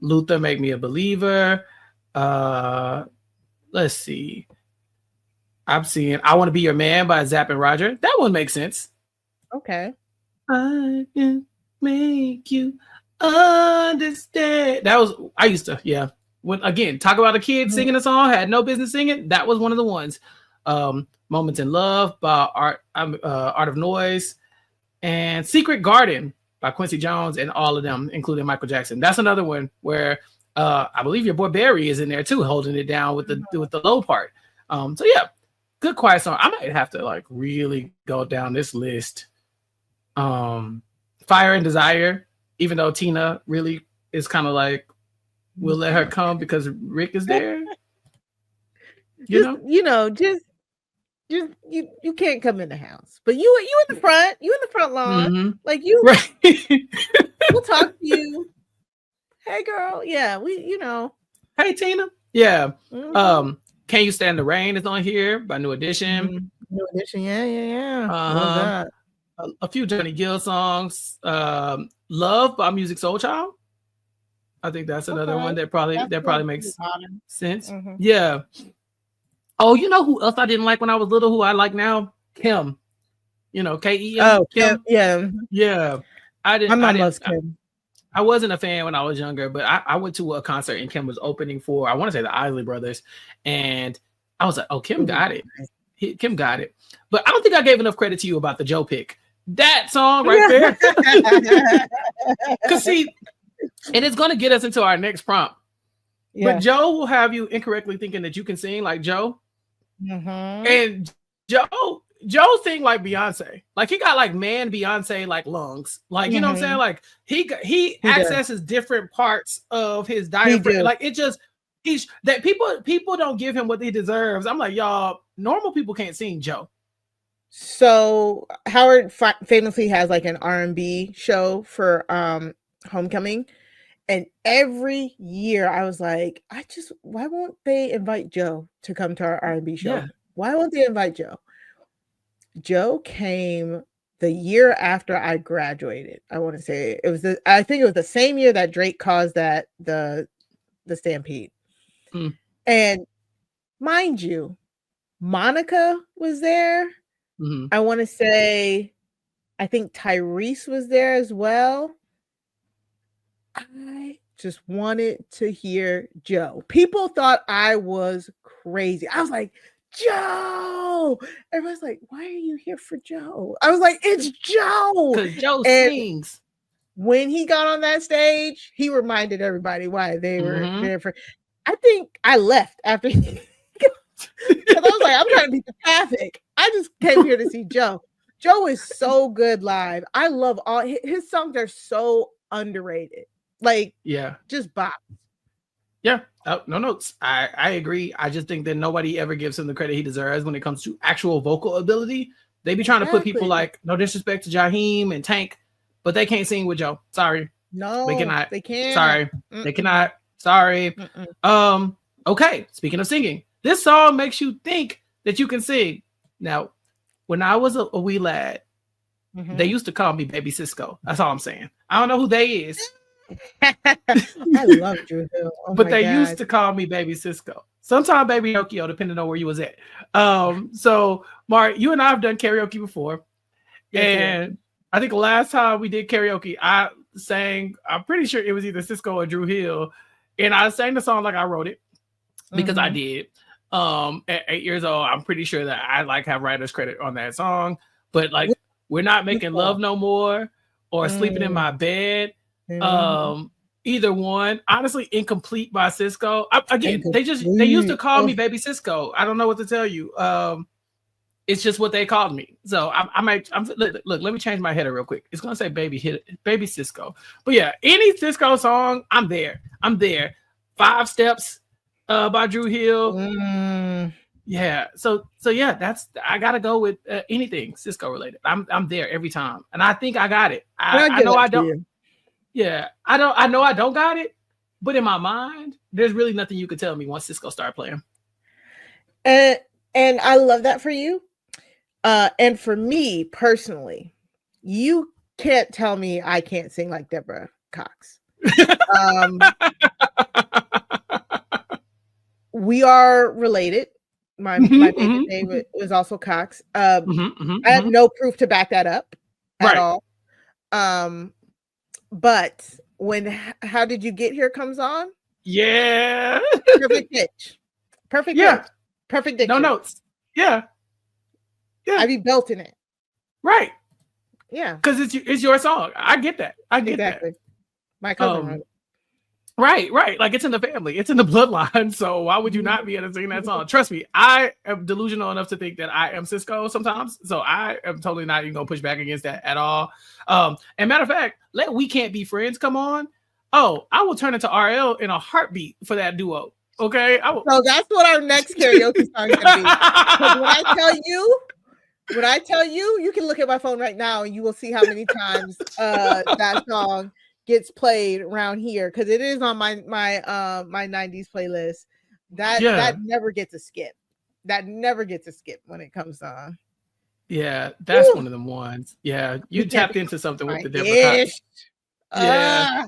Luther Make Me a Believer. Let's see. I'm seeing I Want to Be Your Man by Zapp and Roger. That one makes sense. Okay. I can make you understand. That was I used to, yeah. When again, talk about a kid singing a song, had no business singing. That was one of the ones. Moments in Love by Art of Noise, and Secret Garden by Quincy Jones, and all of them, including Michael Jackson. That's another one where I believe your boy Barry is in there too, holding it down with the low part. So yeah, good quiet song. I might have to like really go down this list. Fire and Desire, even though Tina really is kind of like, we'll let her come because Rick is there. You can't come in the house, but you in the front, lawn, like you. Right. We'll talk to you. Hey, girl. Yeah, Hey, Tina. Yeah. Can You Stand the Rain is on here by New Edition. New Edition. Yeah. Love that. A few Johnny Gill songs. Love by Music Soul Child. I think that's another one that probably makes sense. Yeah. Oh, you know who else I didn't like when I was little, who I like now? Kim. K-E-M. Oh, Kim. Yeah. Yeah. My mom loves Kim. I wasn't a fan when I was younger, but I went to a concert and Kim was opening for, I want to say, the Isley Brothers. And I was like, oh, Kim got it. Kim got it. But I don't think I gave enough credit to you about the Joe pick. That song right there. Because see, and it's going to get us into our next prompt. Yeah. But Joe will have you incorrectly thinking that you can sing like Joe. And Joe sing like Beyonce. Like he got like Beyonce like lungs. Like, you know what I'm saying? Like he accesses different parts of his diaphragm. Like it just that people don't give him what he deserves. I'm like, y'all, normal people can't sing Joe. So Howard famously has like an R&B show for Homecoming. And every year I was like, why won't they invite Joe to come to our R&B show? Yeah. Why won't they invite Joe? Joe came the year after I graduated. I want to say I think it was the same year that Drake caused the stampede. And mind you, Monica was there. I want to say, I think Tyrese was there as well. I just wanted to hear Joe. People thought I was crazy. I was like, Joe. Everybody's like, why are you here for Joe? I was like, it's Joe. Because Joe sings. When he got on that stage, he reminded everybody why they were there for. I think I left after because I was like, I'm trying to beat the traffic. I just came here to see Joe. Joe is so good live. I love all his songs are so underrated. Like, just bop. Yeah, no notes. I agree. I just think that nobody ever gives him the credit he deserves when it comes to actual vocal ability. They be trying to put people like, no disrespect to Jaheim and Tank, but they can't sing with Joe. Sorry. No, they cannot. They can't. Sorry. They cannot. Sorry. Okay. Speaking of singing, this song makes you think that you can sing. Now, when I was a wee lad, they used to call me Baby Cisco. That's all I'm saying. I don't know who they is. I love Drew Hill. But they used to call me Baby Cisco. Sometimes Baby Pinocchio, depending on where you was at. So Mari, you and I have done karaoke before. And I think the last time we did karaoke, I sang, I'm pretty sure it was either Cisco or Drew Hill. And I sang the song like I wrote it because I did. At 8 years old, I'm pretty sure that I like have writer's credit on that song. But like, we're not making love no more or sleeping in my bed. Either one, honestly, Incomplete by Cisco. They used to call me Baby Cisco. I don't know what to tell you. It's just what they called me. So look, let me change my header real quick. It's gonna say Baby Cisco. But yeah, any Cisco song, I'm there. 5 Steps by Drew Hill. Yeah. So yeah, I gotta go with anything Cisco related. I'm there every time, and I think I got it. I know I don't. Yeah, I know I don't got it, but in my mind, there's really nothing you could tell me once Cisco started playing. And I love that for you. And for me personally, you can't tell me I can't sing like Deborah Cox. We are related. My baby David was also Cox. I have no proof to back that up at all. But when How Did You Get Here comes on, perfect pitch, perfect pitch, perfect diction. No notes. Yeah. I be belting it. Right. Yeah. Because it's your song. I get that. Exactly. My cousin wrote it. Right. Like it's in the family. It's in the bloodline. So why would you not be able to sing that song? Trust me, I am delusional enough to think that I am Cisco sometimes. So I am totally not even going to push back against that at all. And matter of fact, let We Can't Be Friends come on. Oh, I will turn into RL in a heartbeat for that duo. Okay. So that's what our next karaoke song is going to be. Because when I tell you, you can look at my phone right now and you will see how many times that song gets played around here, because it is on my 90s playlist. That never gets a skip. That never gets a skip when it comes on. Yeah, that's one of them ones. Yeah, you tapped into something with the Deborah Cox. Yeah.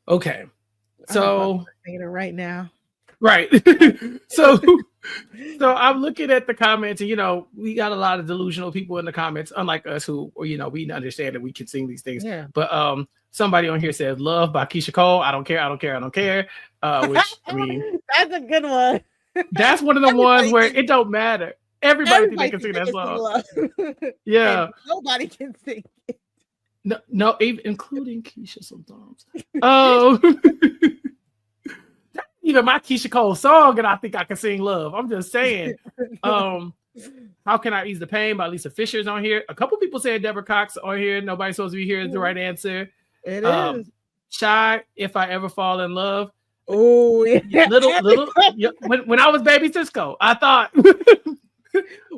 Okay. So saying it right now. Right. So I'm looking at the comments, and we got a lot of delusional people in the comments, unlike us who, we understand that we can sing these things. Yeah. But somebody on here says "Love" by Keisha Cole. I don't care. Which I mean, that's a good one. That's one of the ones where it don't matter. Everybody think they can sing that song. Yeah. And nobody can sing it. No, even including Keisha sometimes. Oh. Even my Keisha Cole song, and I think I can sing "Love." I'm just saying. How Can I Ease the Pain by Lisa Fisher's on here. A couple people saying Deborah Cox on here. Nobody's supposed to be here is the right answer. It is. Shy, If I Ever Fall in Love. Oh, yeah. Little. When I was Baby Cisco, I thought.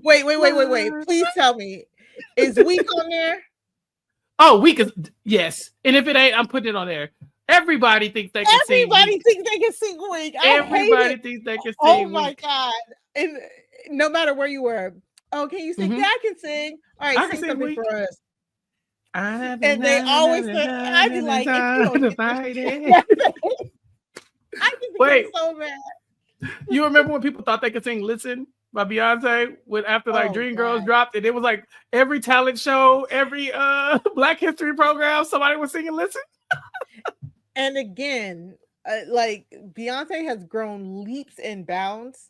Wait. Please tell me, is Weak on there? Oh, Weak is, yes. And if it ain't, I'm putting it on there. Everybody thinks they can sing. Everybody thinks they can sing Weak. Everybody thinks they can sing. Oh my God. And no matter where you were. Oh, can you sing? Yeah, I can sing. All right, sing something for us. And they always say, I'd be like, I can sing so bad. You remember when people thought they could sing Listen by Beyonce after Dreamgirls dropped, and it was like every talent show, every Black History program, somebody was singing Listen. And again, like Beyonce has grown leaps and bounds.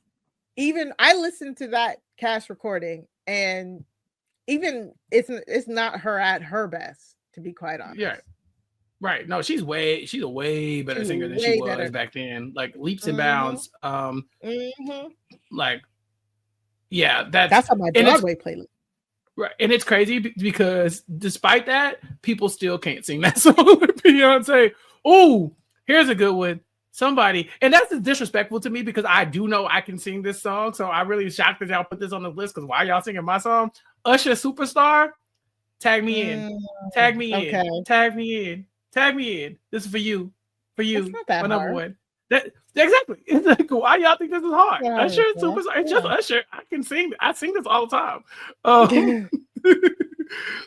Even I listened to that cast recording, and even it's not her at her best, to be quite Yeah. honest. Right. No, she's a way better She's singer than she way was better. back then. Like leaps and Mm-hmm. bounds. Mm-hmm. Like, yeah, That's on my and it's Broadway playlist. right, and it's crazy because despite that, people still can't sing that song with Beyonce. Oh, here's a good one. Somebody, and that's disrespectful to me because I do know I can sing this song. So I really shocked that y'all put this on the list because why y'all singing my song? Usher Superstar, tag me in, tag me in, Okay, tag me in, tag me in. This is for you, it's not that my number hard. one. That exactly. It's like, why y'all think this is hard? Yeah, Usher yeah, Superstar. It's just yeah. Usher. I can sing. I sing this all the time.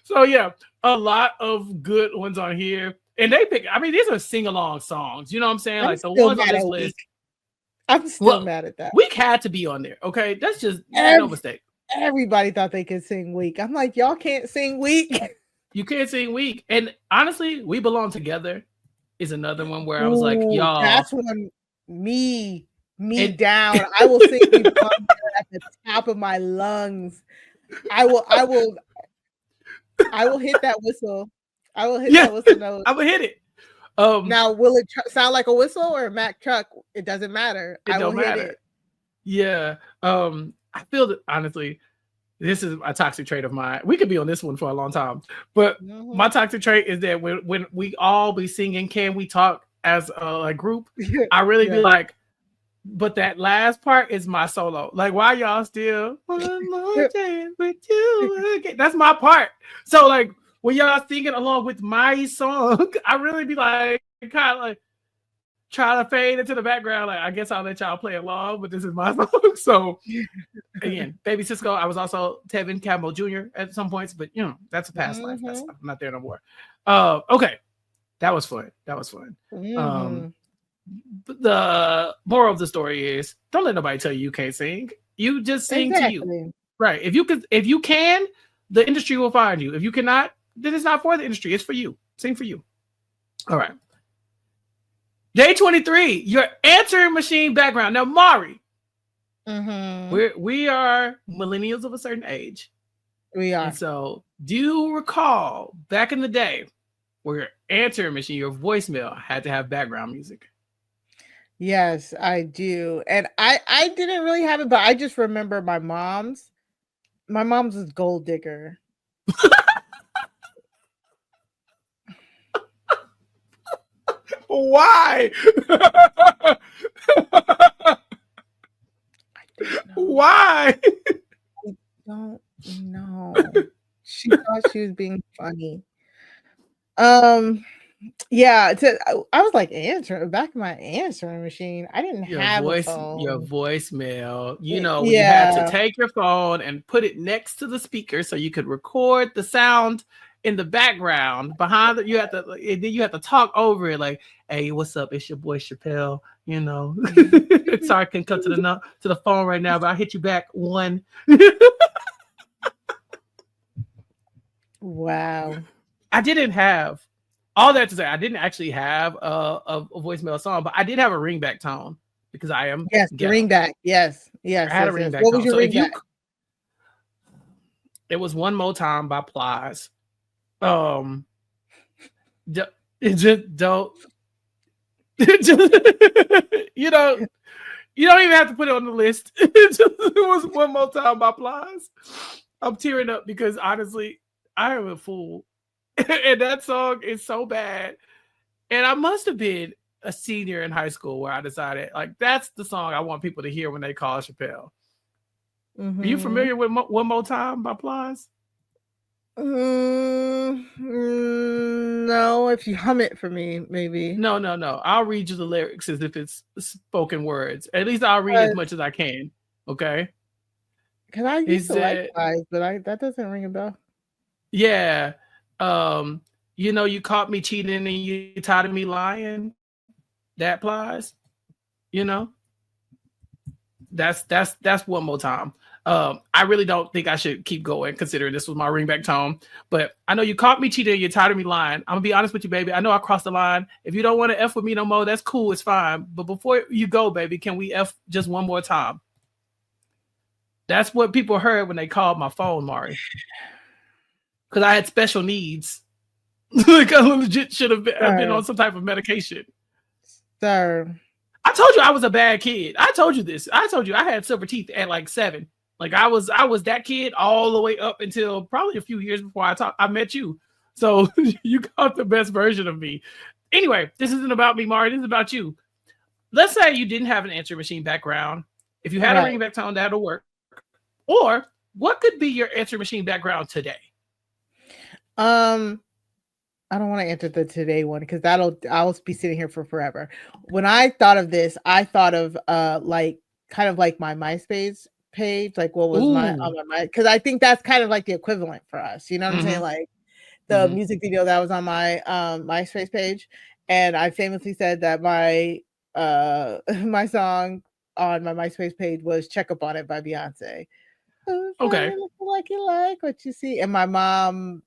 So yeah, a lot of good ones on here. And they pick, I mean, these are sing-along songs. You know what I'm saying? I'm Like the still ones on mad this at list. Week. I'm still Well, mad at that. Week had to be on there. Okay. That's just make no Ev- mistake. Everybody thought they could sing Week. I'm like, y'all can't sing Week. You can't sing Week. And honestly, We Belong Together is another one where I was like, Ooh, y'all. that's when me And down. I will sing We Belong Together at the top of my lungs. I will hit that whistle. I will hit yeah, that whistle note. I'm gonna hit it. Now, will it sound like a whistle or a Mack truck? It doesn't matter. It I will don't hit matter. it. Yeah. I feel that honestly, this is a toxic trait of mine. We could be on this one for a long time, but my toxic trait is that when we all be singing "Can We Talk" as a group, I really be like, but that last part is my solo. Like, why y'all still one more chance with you again? That's my part. So like when y'all singing along with my song, I really be like kind of like try to fade into the background. Like, I guess I'll let y'all play along, but this is my song. So again, Baby Cisco. I was also Tevin Campbell Jr. at some points, but you know, that's a past life. That's I'm not there no more. Okay. That was fun. That was fun. The moral of the story is don't let nobody tell you can't sing. You just sing to you. Right. If you can, the industry will find you. If you cannot, then it's not for the industry. It's for you. Sing for you. All right. Day 23, your answering machine background. Now, Mari, we are millennials of a certain age. We are. And so, do you recall back in the day where your answering machine, your voicemail, had to have background music? Yes, I do. And I didn't really have it, but I just remember my mom's. My mom's was Gold Digger. Why? Why? I don't know. She thought she was being funny. Yeah, I was like answering back in my answering machine. I didn't have a phone. Your voicemail. You know, Yeah. you had to take your phone and put it next to the speaker so you could record the sound in the background behind it. You had to, and then you had to talk over it like, "Hey, what's up? It's your boy Chappell. You know, sorry I can't come to the phone right now, but I'll hit you back one." Wow. I didn't have all that to say. I didn't actually have a voicemail song, but I did have a ringback tone because I am ringback. Yes. I had a ringback tone. What was your ringback? It was One More Time by Plies. It just don't. You know, you don't even have to put it on the list. It was One More Time by Plies. I'm tearing up because honestly, I am a fool. And that song is so bad. And I must have been a senior in high school where I decided, like, that's the song I want people to hear when they call Chappell. Are you familiar with One More Time by Plies? No, if you hum it for me, maybe. No. I'll read you the lyrics as if it's spoken words. At least I'll read as much as I can. Okay. Because I used to like Plies, but that doesn't ring a bell. Yeah. You know, you caught me cheating and you tired of me lying. That Plies. You know? That's One More Time. I really don't think I should keep going considering this was my ringback tone. But I know you caught me cheating. You're tired of me lying. I'm gonna be honest with you, baby. I know I crossed the line. If you don't want to F with me no more, that's cool. It's fine. But before you go, baby, can we F just one more time? That's what people heard when they called my phone, Mari. Because I had special needs. Like I legit should have been on some type of medication. Sir. I told you I was a bad kid. I told you this. I told you I had silver teeth at like 7. Like I was that kid all the way up until probably a few years before I met you. So you got the best version of me. Anyway, this isn't about me, Mari. This is about you. Let's say you didn't have an answering machine background. If you had a ringback tone, that'll work. Or what could be your answering machine background today? I don't want to answer the today one because I'll be sitting here for forever. When I thought of this, I thought of like kind of like my MySpace page, like what was my because I think that's kind of like the equivalent for us. You know what I'm saying? Like the music video that was on my MySpace page, and I famously said that my my song on my MySpace page was "Check Up on It" by Beyonce. Okay, like you like what you see, and my mom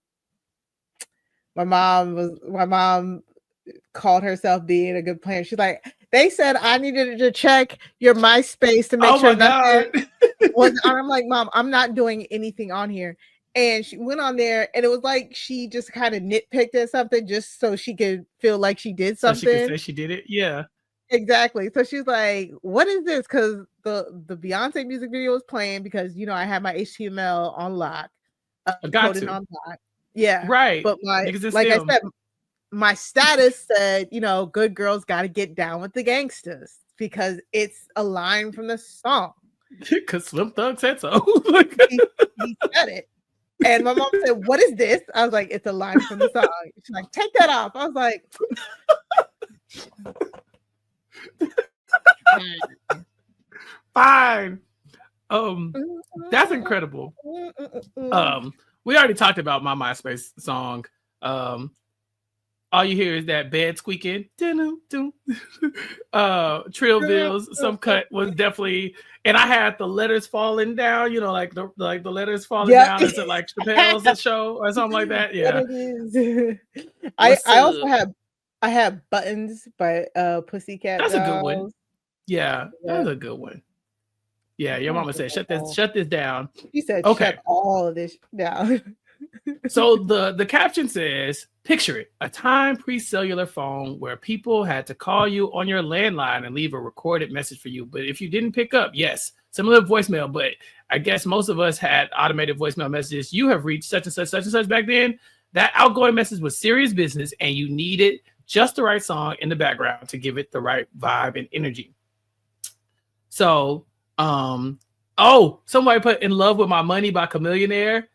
called herself being a good player. She's like, they said I needed to check your MySpace to make sure that was. I'm like, Mom, I'm not doing anything on here. And she went on there, and it was like she just kind of nitpicked at something just so she could feel like she did something. So she could say she did it. Yeah, exactly. So she's like, "What is this?" Because the Beyonce music video was playing because I had my HTML on lock, coded on lock. Yeah, right. But I said, my status said, good girls got to get down with the gangsters because it's a line from the song. Because Slim Thug said so. he said it. And my mom said, "What is this?" I was like, "It's a line from the song." She's like, "Take that off." I was like, fine. That's incredible. We already talked about my MySpace song. All you hear is that bed squeaking. Trillbills, some cut was definitely, and I had the letters falling down, like the letters falling down into like Chappell's show or something like that. Yeah. I also had Buttons by Pussycat Dolls. That's a good one. Yeah, that's a good one. Yeah, your mama said, shut this down. She said, shut all of this down. So the caption says, picture it, a time pre-cellular phone where people had to call you on your landline and leave a recorded message for you. But if you didn't pick up, yes, similar voicemail, but I guess most of us had automated voicemail messages. You have reached such and such back then. That outgoing message was serious business and you needed just the right song in the background to give it the right vibe and energy. So, somebody put "In Love with My Money" by Chameleonaire.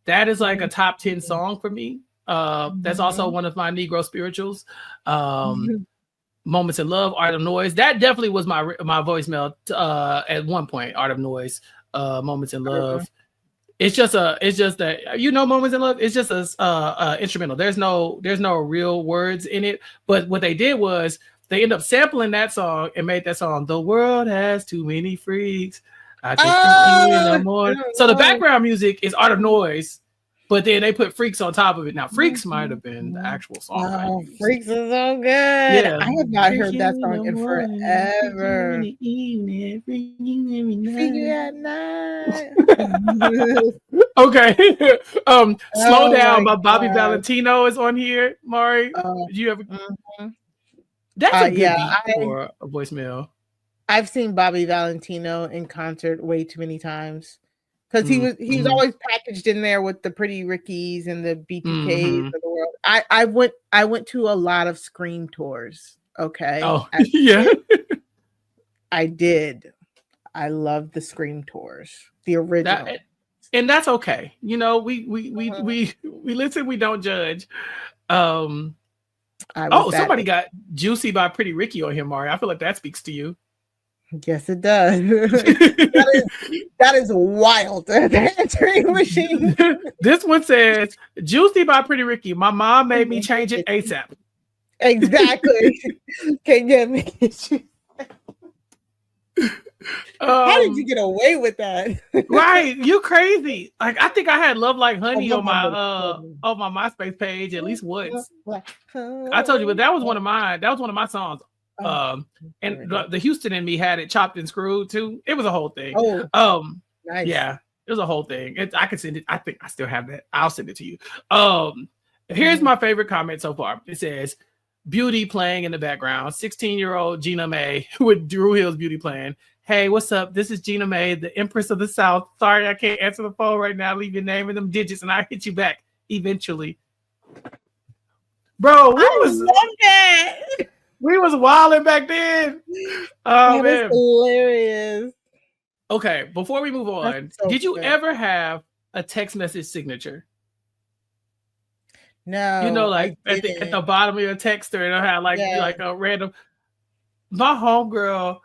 That is like a top 10 song for me. That's also one of my Negro spirituals. Moments in Love, Art of Noise. That definitely was my voicemail at one point. Art of Noise, Moments in Love. It's just that Moments in Love. It's just a instrumental. There's no real words in it. But what they did was they ended up sampling that song and made that song. The world has too many freaks. I just no more. So the background music is Art of Noise, but then they put Freaks on top of it. Now Freaks might have been the actual song. Freaks is so good. Yeah. I have not heard that song in forever. Okay. Slow Down by Bobby Valentino is on here. Mari, did you ever? That's a good beat for a voicemail. I've seen Bobby Valentino in concert way too many times because he was always packaged in there with the Pretty Rickies and the BTKs of the world. I went to a lot of Scream tours. Okay. Oh, yeah. I did. I love the Scream tours, the original. And that's okay. We listen, we don't judge. Somebody got Juicy by Pretty Ricky on here, Mari. I feel like that speaks to you. Yes, it does. that is wild. The answering machine. This one says, Juicy by Pretty Ricky. My mom made me change it ASAP. Exactly. Can you get me? How did you get away with that? Right, you crazy. Like I think I had Love Like Honey on my MySpace page at least once. I told you, but that was one of mine. That was one of my songs. And the Houston in me had it chopped and screwed too. It was a whole thing. Nice. Yeah, it was a whole thing. I could send it. I think I still have that. I'll send it to you. Here's my favorite comment so far. It says, "Beauty playing in the background. 16-year-old Gina May with Drew Hill's Beauty playing. Hey, what's up? This is Gina May, the Empress of the South. Sorry, I can't answer the phone right now. Leave your name and them digits, and I'll hit you back eventually." Bro, we was wilding back then. Oh man, hilarious. Okay, before we move on, did you ever have a text message signature? No, you know, like at the bottom of your text, or it'll have like a random. My homegirl,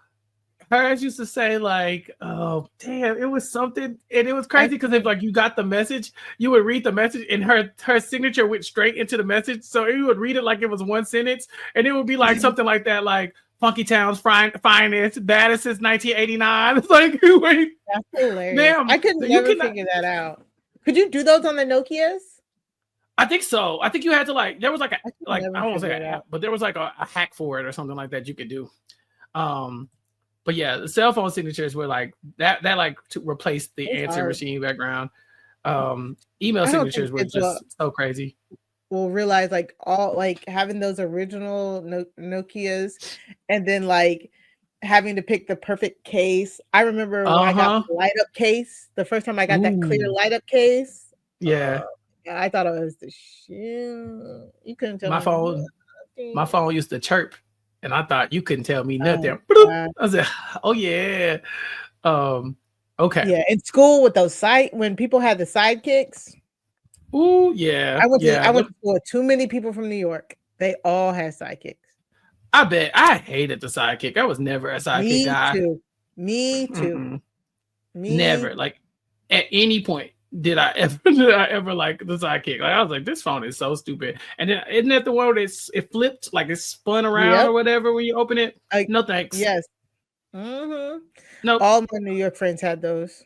hers used to say like, "Oh damn," it was something, and it was crazy because if like you got the message, you would read the message, and her signature went straight into the message, so you would read it like it was one sentence, and it would be like something like that, like Funky Town's finest, baddest since 1989. It's like, wait, that's hilarious. Ma'am, I could never figure that out. Could you do those on the Nokias? I think so. I think you had to there was like I don't want to say an app, but there was like a hack for it or something like that you could do. But yeah, the cell phone signatures were like that like to replace the answer machine background. Email signatures were just so crazy. We'll realize like all like having those original Nokias and then like having to pick the perfect case. I remember when I got the light up case, the first time I got that clear light up case. Yeah. I thought it was the shit. You couldn't tell my phone used to chirp, and I thought you couldn't tell me nothing. I was like, oh yeah. Okay. Yeah, in school with those when people had the sidekicks. Ooh, yeah. I went to school with too many people from New York. They all had sidekicks. I bet. I hated the sidekick. I was never a sidekick guy. Me too. Never. Like at any point did I ever like the sidekick. Like I was like, this phone is so stupid. And then isn't that the one where it flipped, like it spun around or whatever when you open it? No thanks. Yes. No, all my New York friends had those.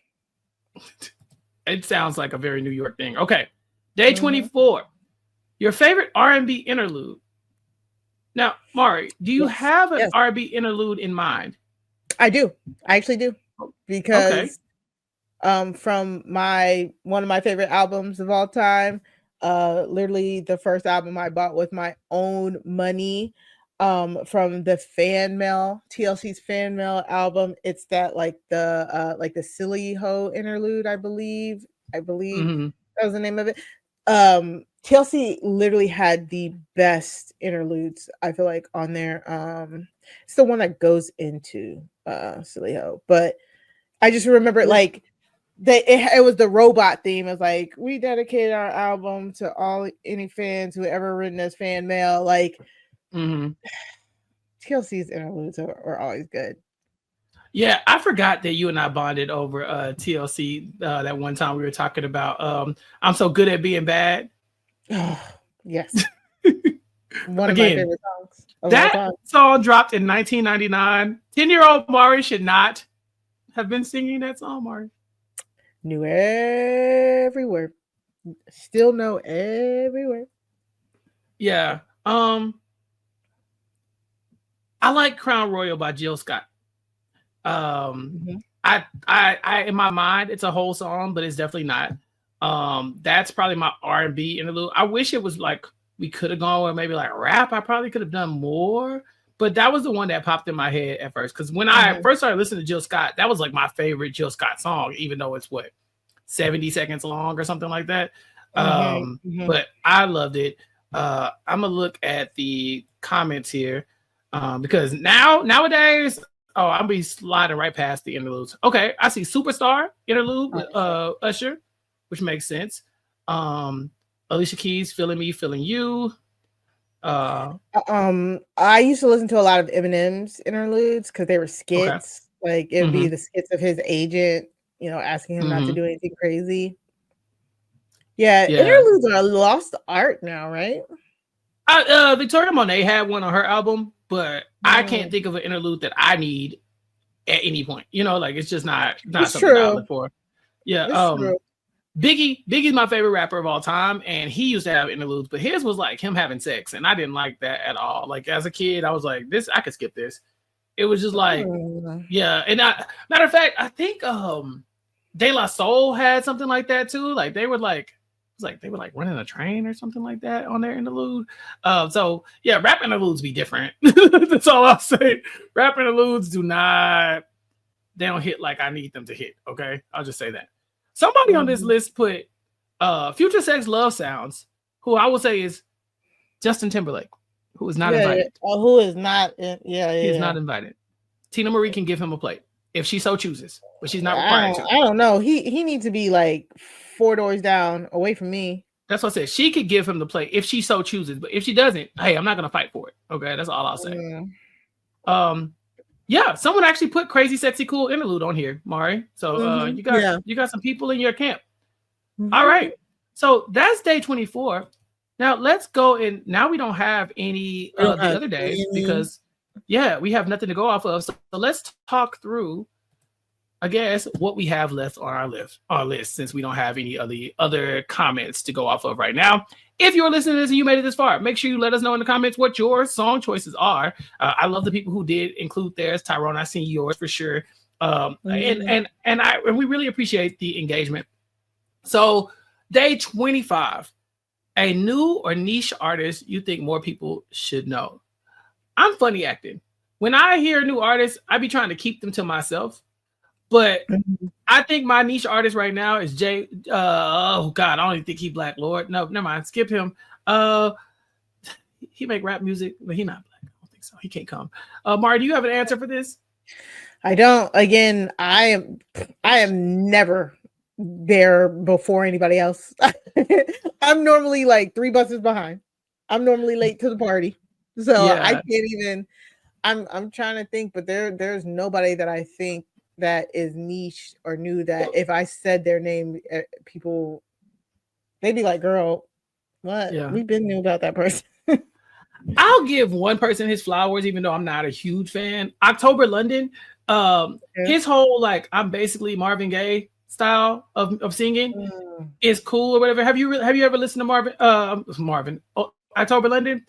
It sounds like a very New York thing. Okay. Day 24. Your favorite R&B interlude. Now, Mari, do you have an R&B interlude in mind? I do. I actually do. Because from one of my favorite albums of all time, literally the first album I bought with my own money, from the fan mail, TLC's fan mail album. It's that like the Silly Ho interlude, I believe that was the name of it. TLC literally had the best interludes, I feel like, on there. It's the one that goes into Silly Ho, but I just remember like it was the robot theme. It was like, we dedicate our album to any fans who ever written us fan mail. Like TLC's interludes are always good. Yeah, I forgot that you and I bonded over TLC that one time we were talking about I'm So Good at Being Bad. Oh, yes. One of my favorite songs. That song dropped in 1999. 10-year-old Mari should not have been singing that song, Mari. Knew every word. Still know every word. Yeah. I like Crown Royal by Jill Scott. I in my mind it's a whole song, but it's definitely not. That's probably my R&B interlude. I wish it was like we could have gone with maybe like rap. I probably could have done more, but that was the one that popped in my head at first. Because when I first started listening to Jill Scott, that was like my favorite Jill Scott song, even though it's 70 seconds long or something like that. But I loved it. I'm gonna look at the comments here because nowadays. Oh, I'll be sliding right past the interludes. Okay, I see Superstar interlude with Usher, which makes sense. Alicia Keys, Feeling Me, Feeling You. I used to listen to a lot of Eminem's interludes because they were skits. Okay. Like it would be the skits of his agent, asking him not to do anything crazy. Yeah, interludes are a lost art now, right? Victoria Monet had one on her album, but I can't think of an interlude that I need at any point. You know, like it's just not It's something I true. look for. Yeah. It's true. Biggie's my favorite rapper of all time, and he used to have interludes, but his was like him having sex, and I didn't like that at all. Like as a kid, I was like, this I could skip this. It was just like, yeah. And matter of fact, I think De La Soul had something like that too. Like they were like, it's like they were like running a train or something like that on their interlude. So yeah, rap interludes be different. That's all I'll say. Rap interludes they don't hit like I need them to hit. Okay, I'll just say that. Somebody on this list put Future Sex Love Sounds, who I would say is Justin Timberlake, who is not invited. Who is not? He's not invited. Tina Marie can give him a plate if she so chooses, but she's not required to. I don't know. He needs to be like 4 doors down away from me. That's what I said. She could give him the plate if she so chooses, but if she doesn't, hey, I'm not gonna fight for it. Okay, that's all I'll say. Yeah, someone actually put Crazy Sexy Cool interlude on here, Mari. So you got some people in your camp. All right. So that's day 24. Now let's go in. Now we don't have any the other days because we have nothing to go off of. So let's talk through, I guess, what we have left on our list since we don't have any other comments to go off of right now. If you're listening to this and you made it this far, make sure you let us know in the comments what your song choices are. I love the people who did include theirs. Tyrone, I seen yours for sure. And we really appreciate the engagement. So day 25, a new or niche artist you think more people should know. I'm funny acting. When I hear a new artist, I be trying to keep them to myself. But I think my niche artist right now is Jay. Oh God, I don't even think he Black. Lord, no, never mind. Skip him. He make rap music, but he not Black. I don't think so. He can't come. Mari, do you have an answer for this? I don't. Again, I am never there before anybody else. I'm normally like 3 buses behind. I'm normally late to the party, so I can't even. I'm trying to think, but there's nobody that I think that is niche or new that if I said their name, people they'd be like, "Girl, what? Yeah. We've been new about that person." I'll give one person his flowers, even though I'm not a huge fan. October London, his whole like I'm basically Marvin Gaye style of singing is cool or whatever. Have you ever listened to October London?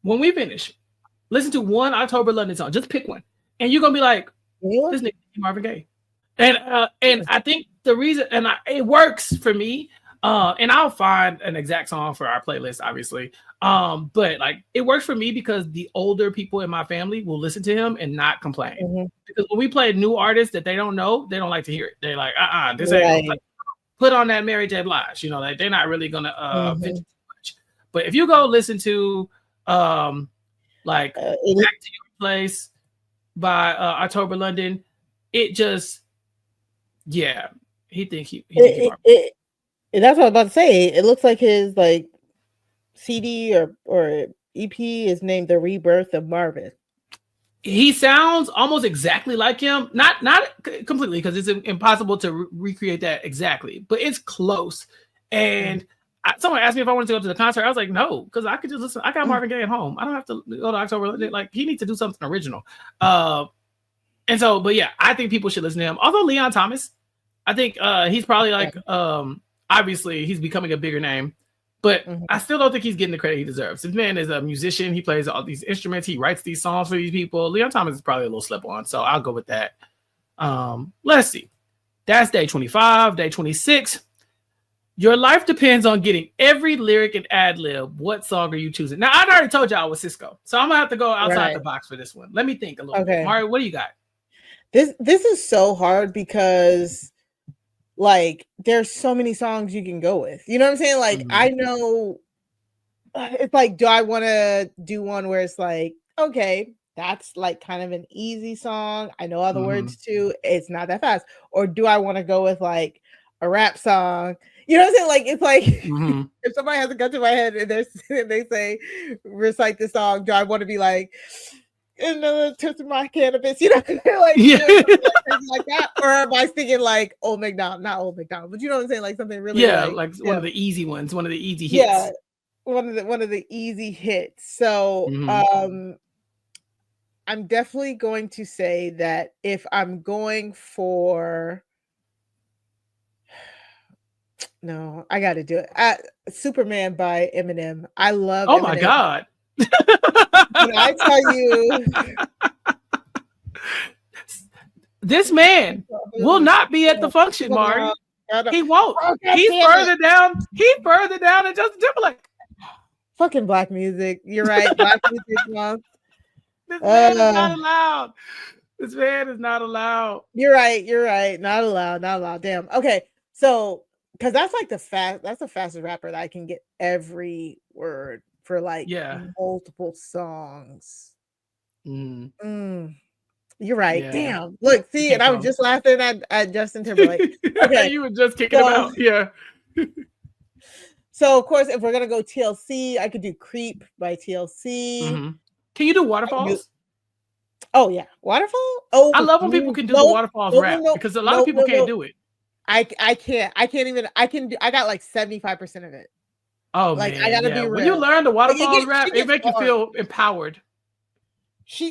When we finish, listen to one October London song. Just pick one, and you're gonna be like, this nigga Marvin Gaye. And I think the reason, it works for me, and I'll find an exact song for our playlist, obviously. But like it works for me because the older people in my family will listen to him and not complain. Because when we play new artists that they don't know, they don't like to hear it. They're like, this ain't like, put on that Mary J. Blige. You know, like they're not really gonna fit too much. But if you go listen to Back to Your Place by October London, it just he think he that's what I was about to say. It looks like his like CD or EP is named The Rebirth of Marvin. He sounds almost exactly like him, not completely because it's impossible to recreate that exactly, but it's close. And someone asked me if I wanted to go to the concert. I was like, no, because I could just listen. I got Marvin Gaye at home. I don't have to go to October. Like he needs to do something original. And so, but yeah, I think people should listen to him. Although Leon Thomas, I think he's probably like, obviously he's becoming a bigger name, but I still don't think he's getting the credit he deserves. This man is a musician. He plays all these instruments. He writes these songs for these people. Leon Thomas is probably a little slip on. So I'll go with that. Let's see. That's day 25, day 26. Your life depends on getting every lyric and ad lib. What song are you choosing? Now, I already told y'all I was Cisco, so I'm gonna have to go outside the box for this one. Let me think a little bit. Mari, what do you got? This is so hard because like there's so many songs you can go with. You know what I'm saying? Like I know it's like, do I want to do one where it's like, okay, that's like kind of an easy song. I know all the words too. It's not that fast. Or do I want to go with like a rap song? You know what I'm saying? Like it's like if somebody has a gun to my head and they say recite this song, do I want to be like another touch of my cannabis? You know, like, like that, or am I thinking like Old McDonald? Not Old McDonald, but you know what I'm saying? Like something really like one of the easy ones, one of the easy hits. Yeah, one of the easy hits. So I'm definitely going to say that if I'm going for no, I got to do it. Superman by Eminem. I love Oh Eminem. my God. When I tell you, this man will not be at the function, Mari. He won't. Oh, He's further down. He's further down than Justin Timberlake. Fucking black music. You're right. Black music month. This man is not allowed. This man is not allowed. You're right. You're right. Not allowed. Not allowed. Damn. Okay. So, because that's like that's the fastest rapper that I can get every word for like multiple songs. You're right. Yeah. Damn. Look, see, and I was just laughing at Justin Timberlake. Okay. You were just kicking him out. Yeah. So, of course, if we're going to go TLC, I could do Creep by TLC. Mm-hmm. Can you do Waterfalls? Oh, yeah. Waterfall? Oh, I love when people can do the Waterfalls rap because a lot of people can't do it. I can't. I can't even. I got like 75% of it. Oh, like, man. I got to be real. When you learn the Waterfalls rap, it makes you feel empowered.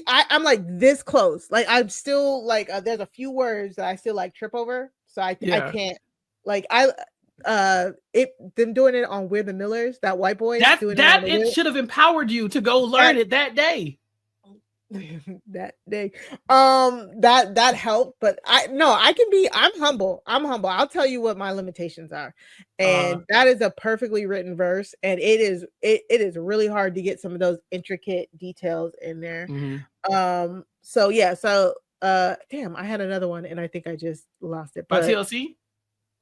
I'm like this close. Like, I'm still like, there's a few words that I still like trip over. So I can't. Like, them doing it on We're the Millers, that white boy. It should have empowered you to go learn it that day. That day. That helped, but I'm humble. I'll tell you what my limitations are. And that is a perfectly written verse. And it is really hard to get some of those intricate details in there. Mm-hmm. Damn, I had another one and I think I just lost it. By TLC?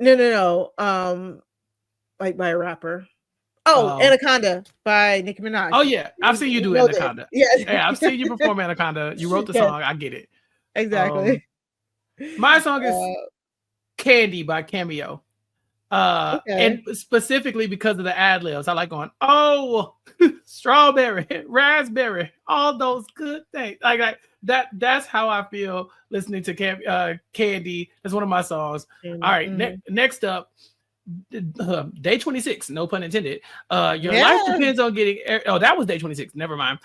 No. Like by a rapper. Anaconda by Nicki Minaj. Oh yeah, I've seen you do Anaconda. Yeah, I've seen you perform Anaconda. You wrote the song. I get it. Exactly. My song is Candy by Cameo. And specifically because of the ad libs. I like going, oh, strawberry, raspberry, all those good things. Like that's how I feel listening to Candy. That's one of my songs. Mm-hmm. All right, next up, day 26, no pun intended. Your life depends on getting that was day 26, never mind.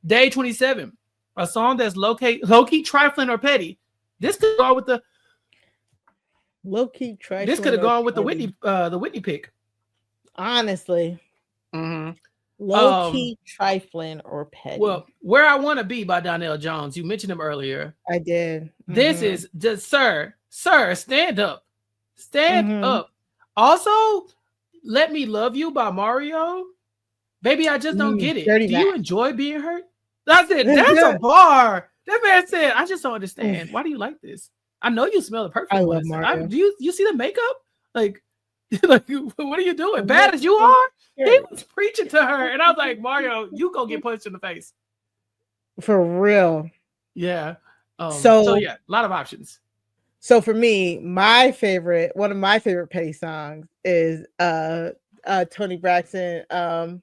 Day 27, a song that's low-key trifling or petty. This could go with the low-key trifling. This could have gone with the Whitney pick. Honestly. Mm-hmm. Low-key trifling or petty. Well, Where I Want to Be by Donnell Jones. You mentioned him earlier. I did. Mm-hmm. This is just sir, stand up. Stand up. Also, Let Me Love You by Mario. Baby, I just don't get it. Do you enjoy being hurt? That's it. That's a bar. That man said, I just don't understand. Why do you like this? I know you smell the perfume. I love Mario. Do you see the makeup? Like, what are you doing? Bad as you are? He was preaching to her. And I was like, Mario, you go get punched in the face. For real. Yeah. So yeah, a lot of options. So for me, one of my favorite petty songs is Tony Braxton.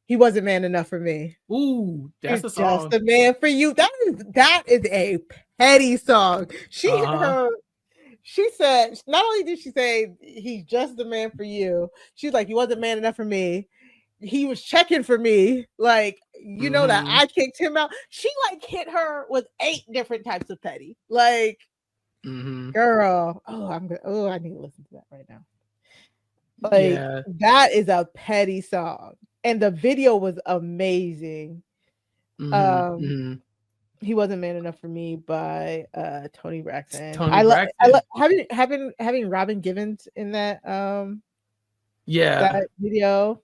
He Wasn't Man Enough for Me. Ooh, that's a song. Just a Man for You. That is a petty song. She said, not only did she say he's just the man for you, she's like, he wasn't man enough for me. He was checking for me. Like, you know that I kicked him out. She like hit her with 8 different types of petty. Like, girl. I need to listen to that right now. Like, that is a petty song. And the video was amazing. He Wasn't Man Enough for Me by Tony Braxton. I love having Robin Givens in that that video.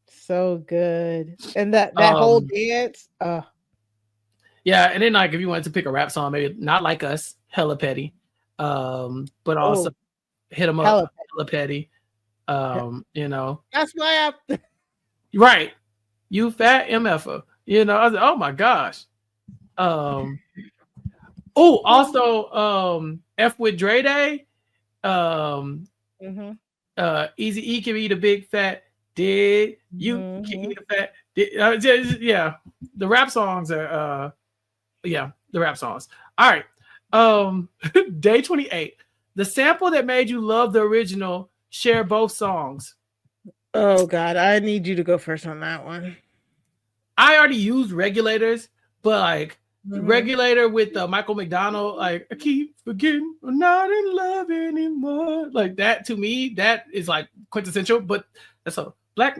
So good. And that whole dance. Yeah, and then like if you wanted to pick a rap song, maybe Not Like Us, hella petty. But also Hit 'Em Up, hella petty. You know. That's why Right. You fat MFer. You know, I was like, oh my gosh. Also F with Dre Day. Easy E can eat a big fat did. You can eat a fat did. Yeah. The rap songs are the rap songs. All right. Day 28. The sample that made you love the original, share both songs. Oh God, I need you to go first on that one. I already used Regulators, but like Regulator with Michael McDonald, like I keep forgetting I'm not in love anymore. Like that to me, that is like quintessential. But that's a black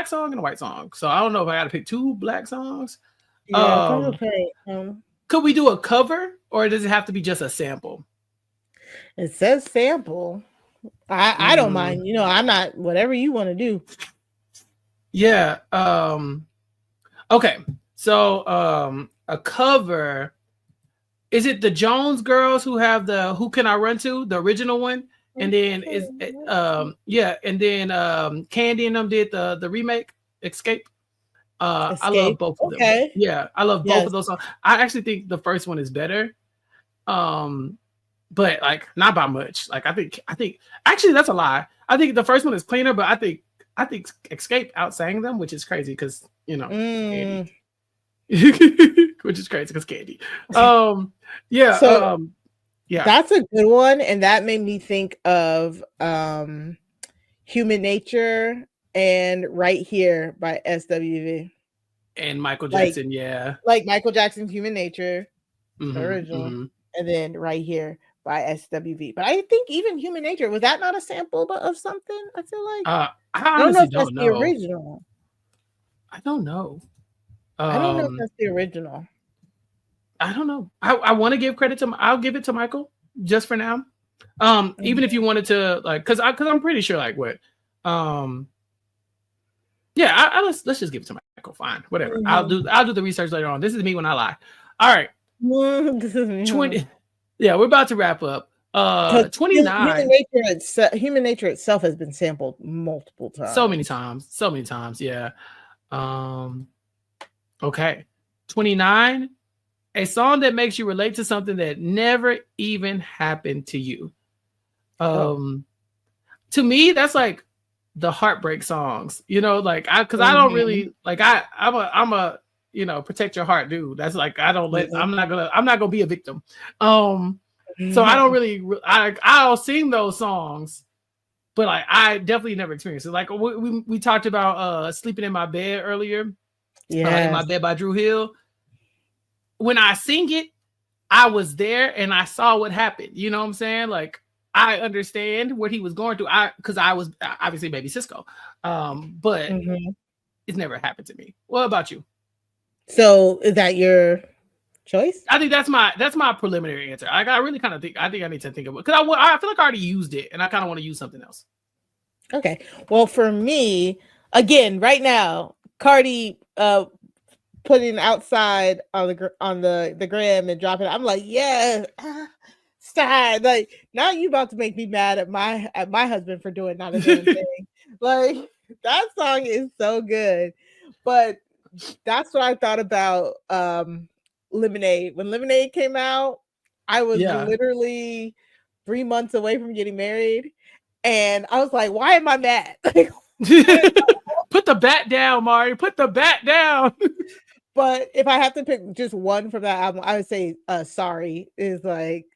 song and a white song. So I don't know if I got to pick 2 black songs. Yeah, could we do a cover, or does it have to be just a sample? It says sample. I don't mind. You know, I'm not whatever you want to do. Yeah. Okay. So a cover. Is it the Jones Girls who have the Who Can I Run To, the original one? And then and then Candy and them did the remake, Escape. I love both of them. Yeah, I love both of those songs. I actually think the first one is better. But like not by much. Like I think actually that's a lie. I think the first one is cleaner, but I think Escape outsang them, which is crazy because Candy. Which is crazy because Candy. Yeah. So, yeah. That's a good one. And that made me think of Human Nature and Right Here by SWV. And Michael Jackson, like Michael Jackson's Human Nature, the original, and then Right Here by SWV. But I think even Human Nature, was that not a sample of something? I feel like I don't know if that's the original. I don't know. I don't know if that's the original. I don't know. I want to give credit to. I'll give it to Michael just for now. Even if you wanted to, like, because I'm pretty sure, like, what, yeah, let's just give it to Michael. Fine, whatever. I'll do the research later on. This is me when I lie. All right. 20. Yeah, we're about to wrap up. 29. Human Nature itself has been sampled multiple times. So many times. Yeah. Okay. 29. A song that makes you relate to something that never even happened to you. To me, that's like the heartbreak songs, like because I don't really like I'm a protect your heart dude. That's like I'm not gonna be a victim. So I don't really I'll sing those songs, but like I definitely never experienced it. Like we talked about Sleeping in My Bed earlier. In My Bed by Drew Hill. When I sing it, I was there and I saw what happened. You know what I'm saying? Like I understand what he was going through. Because I was obviously Baby Cisco, but it's never happened to me. What about you? So is that your choice? I think that's my preliminary answer. I really kind of think I need to think of it because I feel like I already used it and I kind of want to use something else. Okay. Well, for me, again, right now, Cardi putting Outside on the gram and dropping it. I'm like, yeah. Sad. Like now you about to make me mad at my husband for doing not a damn thing. Like that song is so good. But that's what I thought about Lemonade. When Lemonade came out, I was literally 3 months away from getting married. And I was like, why am I mad? Put the bat down, Mari. Put the bat down. But if I have to pick just one from that album, I would say Sorry is like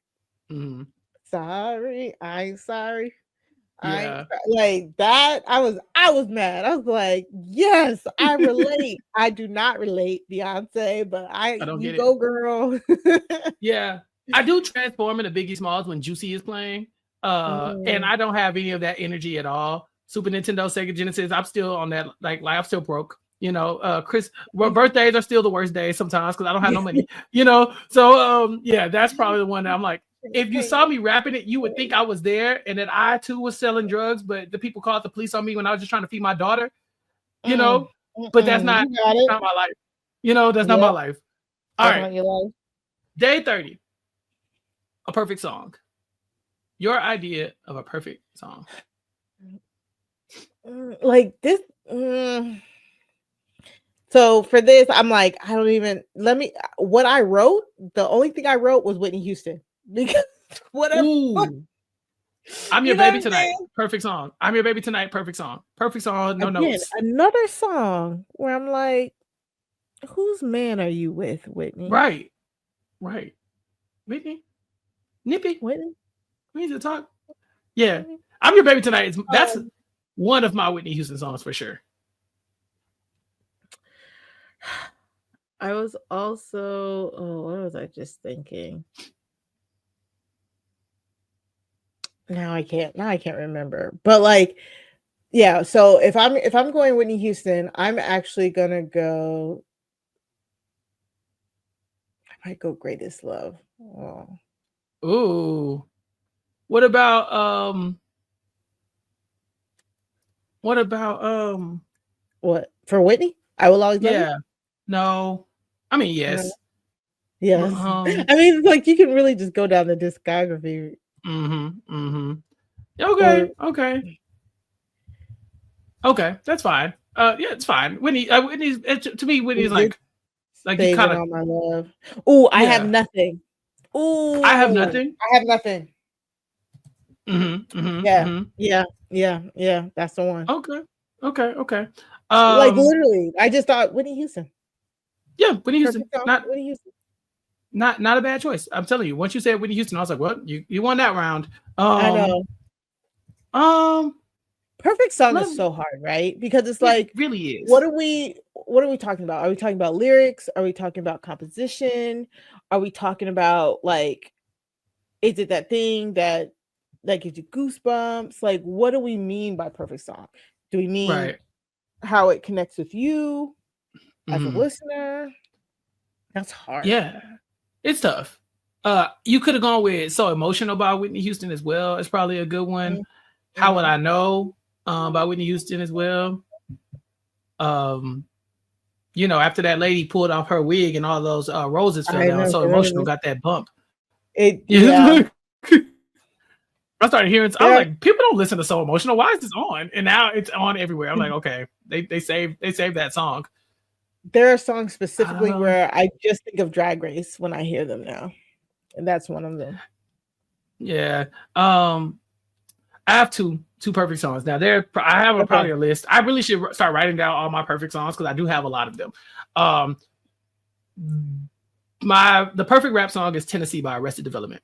sorry, I'm sorry. Like that. I was mad. I was like, yes, I relate. I do not relate, Beyonce, but I don't get it. Girl. Yeah. I do transform into Biggie Smalls when Juicy is playing. And I don't have any of that energy at all. Super Nintendo, Sega Genesis, I'm still on that, like I'm still broke. Birthdays are still the worst days sometimes because I don't have no money, So that's probably the one that I'm like, if you saw me rapping it, you would think I was there and that I too was selling drugs, but the people called the police on me when I was just trying to feed my daughter, but that's not my life. That's not my life. All right. Day 30. A perfect song. Your idea of a perfect song. Like this. So for this, I'm like, I don't even what I wrote, the only thing I wrote was Whitney Houston. Because whatever. I'm your baby tonight. Perfect song. I'm your baby tonight. Perfect song. Perfect song. No notes. Another song where I'm like, whose man are you with, Whitney? Right. Whitney? Nippy? Whitney? We need to talk. Yeah. I'm your baby tonight. That's one of my Whitney Houston songs for sure. I was also, oh, what was I just thinking? Now I can't remember. But like, yeah, so if I'm going Whitney Houston, I'm actually gonna go, I might go Greatest Love. Oh. Ooh. What about What for Whitney? I Will Always Love You? yeah. No. I mean, No. yes. Yes. I mean, like you can really just go down the discography. Okay, Or okay, that's fine. Yeah, it's fine. Whitney's to me, Whitney's We Did like you kind Saving of, All My Love. Ooh, I Have yeah. Nothing. I have Ooh, nothing. I Have Nothing. Yeah, yeah. That's the one. Okay. Like literally, I just thought Whitney Houston. Yeah, Whitney Houston. Perfect song, Not Whitney Houston. not a bad choice. I'm telling you. Once you said Whitney Houston, I was like, what? You won that round. I know. Perfect song is so hard, right? Because it's like, it really is. what are we talking about? Are we talking about lyrics? Are we talking about composition? Are we talking about like, is it that thing that gives you goosebumps? Like, what do we mean by perfect song? Do we mean how it connects with you as a listener? That's hard. Yeah, it's tough. You could have gone with So Emotional by Whitney Houston as well. It's probably a good one. How Would I Know by Whitney Houston as well. You know, after that lady pulled off her wig and all those roses fell down, So Emotional got that bump. Yeah. I started hearing, I was like, people don't listen to So Emotional. Why is this on? And now it's on everywhere. I'm like, okay, they saved that song. There are songs specifically where I just think of Drag Race when I hear them now. And that's one of them. Yeah. I have two perfect songs. Now I have probably a list. I really should start writing down all my perfect songs because I do have a lot of them. The perfect rap song is Tennessee by Arrested Development.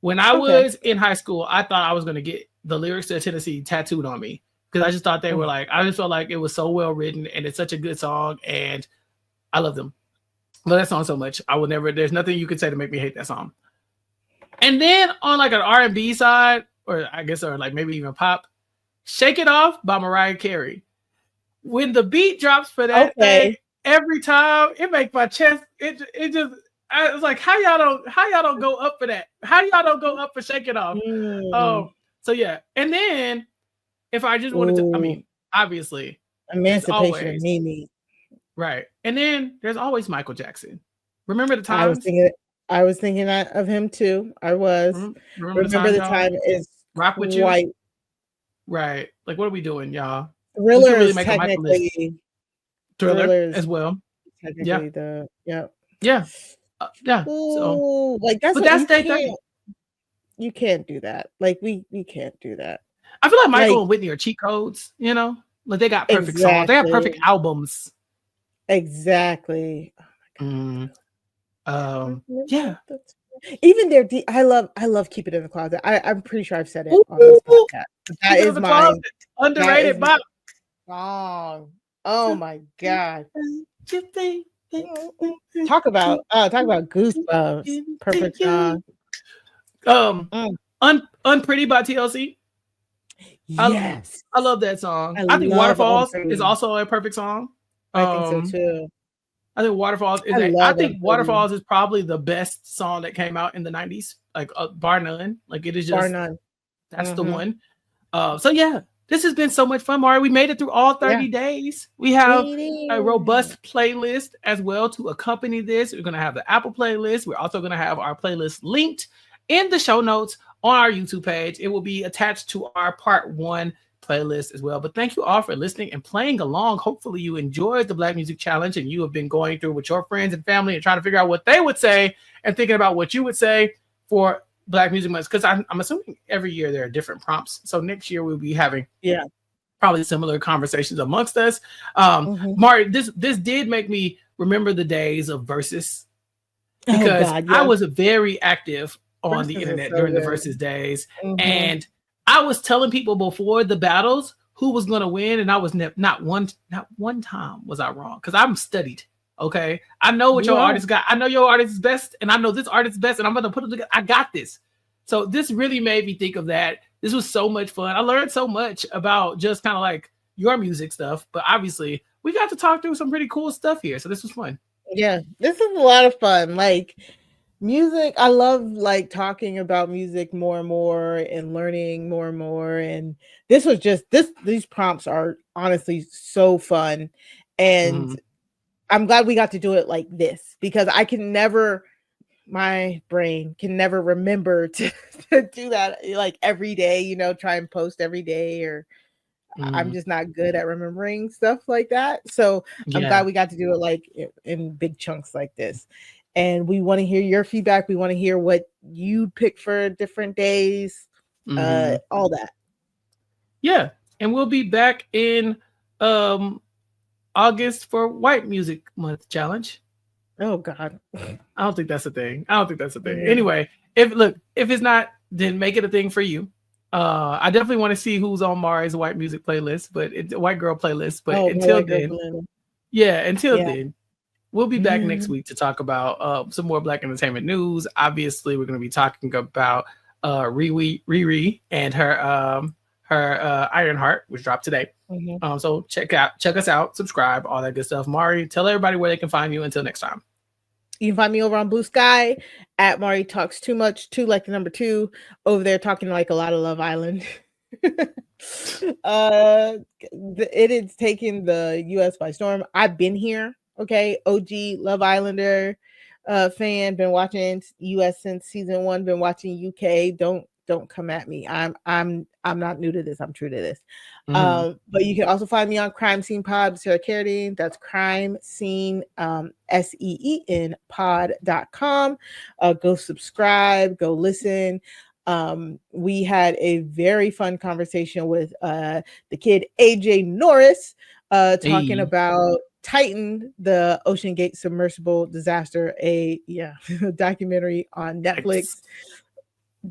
When I was in high school, I thought I was going to get the lyrics to Tennessee tattooed on me because I just thought they were like, I just felt like it was so well written and it's such a good song and I love them. I love that song so much. I will never, there's nothing you could say to make me hate that song. And then on like an R&B side, or I guess, or like maybe even pop, Shake It Off by Mariah Carey. When the beat drops for that thing, every time it makes my chest, it just, I was like, how y'all don't go up for that? How y'all don't go up for Shake It Off? So yeah. And then if I just wanted to, I mean, obviously Emancipation of Mimi. Right. And then there's always Michael Jackson. Remember the Times? I was thinking that of him too. I was. Remember the Time is Rock With You. Right. Like, what are we doing, y'all? Thriller is technically Thriller as well. Technically yeah. So like that's you can't do that. Like we can't do that. I feel like Michael and Whitney are cheat codes, you know? Like they got perfect songs. They have perfect albums. Exactly. Oh my God. Yeah. Even their I love Keep It in the Closet. I'm pretty sure I've said it on this podcast. That is my underrated song. Oh my God. Talk about goosebumps. Perfect song. Unpretty by TLC. Yes. I love that song. I think Waterfalls is also a perfect song. I think so too. I think Waterfalls is Waterfalls is probably the best song that came out in the 90s, like bar none. Like it is just bar none. That's the one. So yeah, this has been so much fun, Mari. We made it through all 30 days. We have a robust playlist as well to accompany this. We're going to have the Apple playlist. We're also going to have our playlist linked in the show notes on our YouTube page. It will be attached to our part 1 playlist as well. But thank you all for listening and playing along. Hopefully you enjoyed the Black Music Challenge and you have been going through with your friends and family and trying to figure out what they would say and thinking about what you would say for Black Music Month. Because I'm assuming every year there are different prompts. So next year we'll be having probably similar conversations amongst us. Mari, this did make me remember the days of Versus because I was very active on the internet during the Versus days. And I was telling people before the battles who was going to win, and I was not one time was I wrong because I'm studied. Okay, I know what your artist got. I know your artist is best, and I know this artist is best, and I'm gonna put it together. I got this. So this really made me think of that. This was so much fun. I learned so much about just kind of like your music stuff, but obviously we got to talk through some pretty cool stuff here. So this was fun. Yeah, this is a lot of fun. Like music, I love like talking about music more and more and learning more and more. And this was just these prompts are honestly so fun. And I'm glad we got to do it like this because I can never, my brain can never remember to do that like every day, you know, try and post every day, or I'm just not good at remembering stuff like that. So I'm glad we got to do it like in big chunks like this. And we want to hear your feedback. We want to hear what you pick for different days, all that. Yeah. And we'll be back in August for White Music Month Challenge. Oh God. I don't think that's a thing. Anyway, if it's not, then make it a thing for you. I definitely want to see who's on Mari's white music playlist, but it's a white girl playlist. But until then, we'll be back next week to talk about some more Black entertainment news. Obviously, we're going to be talking about Riri and her Ironheart, which dropped today. So check us out, subscribe, all that good stuff. Mari, tell everybody where they can find you. Until next time. You can find me over on Blue Sky at Mari Talks Too Much, 2 like the number 2, over there talking like a lot of Love Island. It is taking the US by storm. I've been here. Okay. OG Love Islander fan, been watching US since season 1, been watching UK. Don't come at me. I'm not new to this. I'm true to this. But you can also find me on Crime Scene Pod, Sarah Carradine. That's Crime Scene, SEEN pod.com. Go subscribe, go listen. We had a very fun conversation with the kid AJ Norris, talking about Titan, the Ocean Gate submersible disaster, a documentary on Netflix.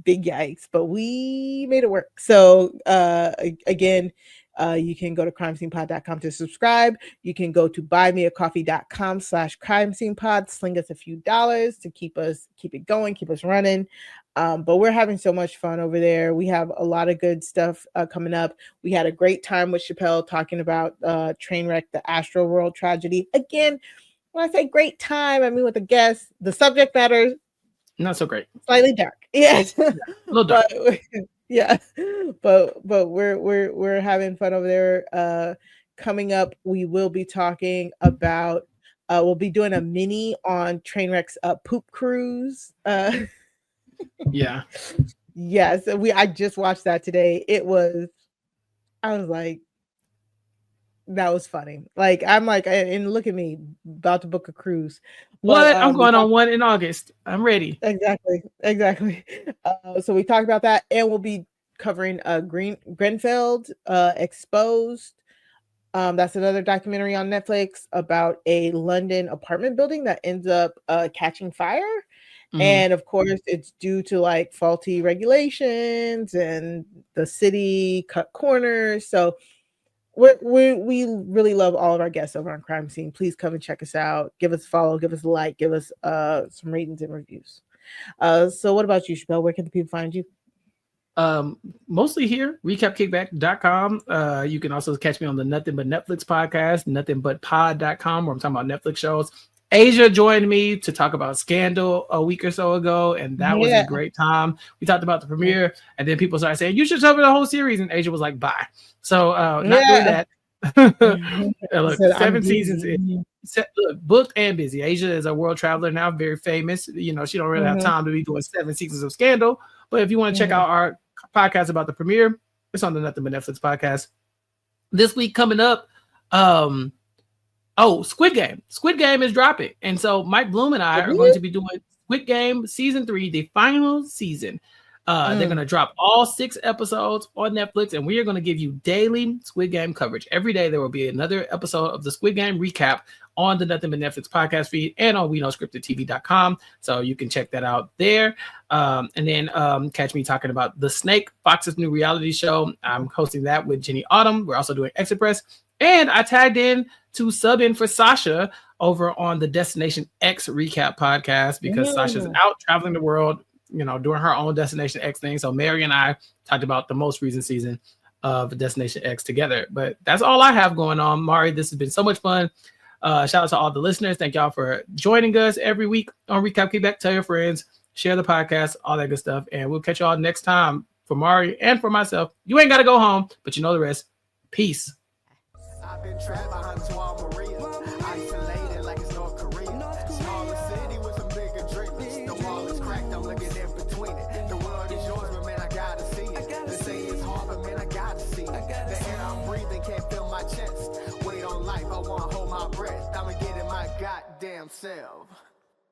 Big yikes, but we made it work. So again, you can go to crimescenepod.com to subscribe. You can go to buymeacoffee.com/crimescenepod, sling us a few dollars to keep it going, keep us running. But we're having so much fun over there. We have a lot of good stuff coming up. We had a great time with Chappell talking about Trainwreck, the Astro World tragedy. Again, when I say great time, I mean with a guest. The subject matter, not so great, slightly dark. Yes, a little dark. but we're having fun over there. Coming up, we will be talking about. We'll be doing a mini on Trainwreck's poop cruise. Yes, I just watched that today. I was like, that was funny. Like, I'm like, and look at me about to book a cruise. What? I'm going on one in August. I'm ready. Exactly. So we talked about that, and we'll be covering Grenfell Exposed. That's another documentary on Netflix about a London apartment building that ends up catching fire. And of course, it's due to like faulty regulations and the city cut corners. So we really love all of our guests over on Crime Scene. Please come and check us out. Give us a follow, give us a like, give us some ratings and reviews. So what about you, Chappell? Where can the people find you? Mostly here, recapkickback.com. You can also catch me on the Nothing But Netflix podcast, nothingbutpod.com, where I'm talking about Netflix shows. Asia joined me to talk about Scandal a week or so ago, and that was a great time. We talked about the premiere, and then people started saying, you should cover the whole series, and Asia was like, bye. So not doing that. Look, 7 seasons in. Look, booked and busy. Asia is a world traveler now, very famous. You know, she don't really have time to be doing 7 seasons of Scandal. But if you want to check out our podcast about the premiere, it's on the Nothing But Netflix podcast. This week coming up, Squid Game. Squid Game is dropping. And so Mike Bloom and I are going to be doing Squid Game season 3, the final season. They're going to drop all 6 episodes on Netflix, and we are going to give you daily Squid Game coverage. Every day there will be another episode of the Squid Game recap on the Nothing But Netflix podcast feed and on WeKnowScriptedTV.com. So you can check that out there. And then catch me talking about The Snake, Fox's new reality show. I'm hosting that with Jenny Autumn. We're also doing Exit Press. And I tagged in to sub in for Sasha over on the Destination X Recap podcast because Sasha's out traveling the world, doing her own Destination X thing. So Mary and I talked about the most recent season of Destination X together. But that's all I have going on. Mari, this has been so much fun. Shout out to all the listeners. Thank y'all for joining us every week on Recap Kickback. Tell your friends, share the podcast, all that good stuff. And we'll catch y'all next time. For Mari and for myself, you ain't got to go home, but you know the rest. Peace. I've been trapped behind Maria, isolated like it's North Korea. Smaller city with some bigger dreams. The wall is cracked, I'm looking in between it. The world is yours, but man, I gotta see it. They say it's hard, but man, I gotta see it. The air I'm breathing can't feel my chest. Wait on life, I wanna hold my breath. I'ma get in my goddamn self.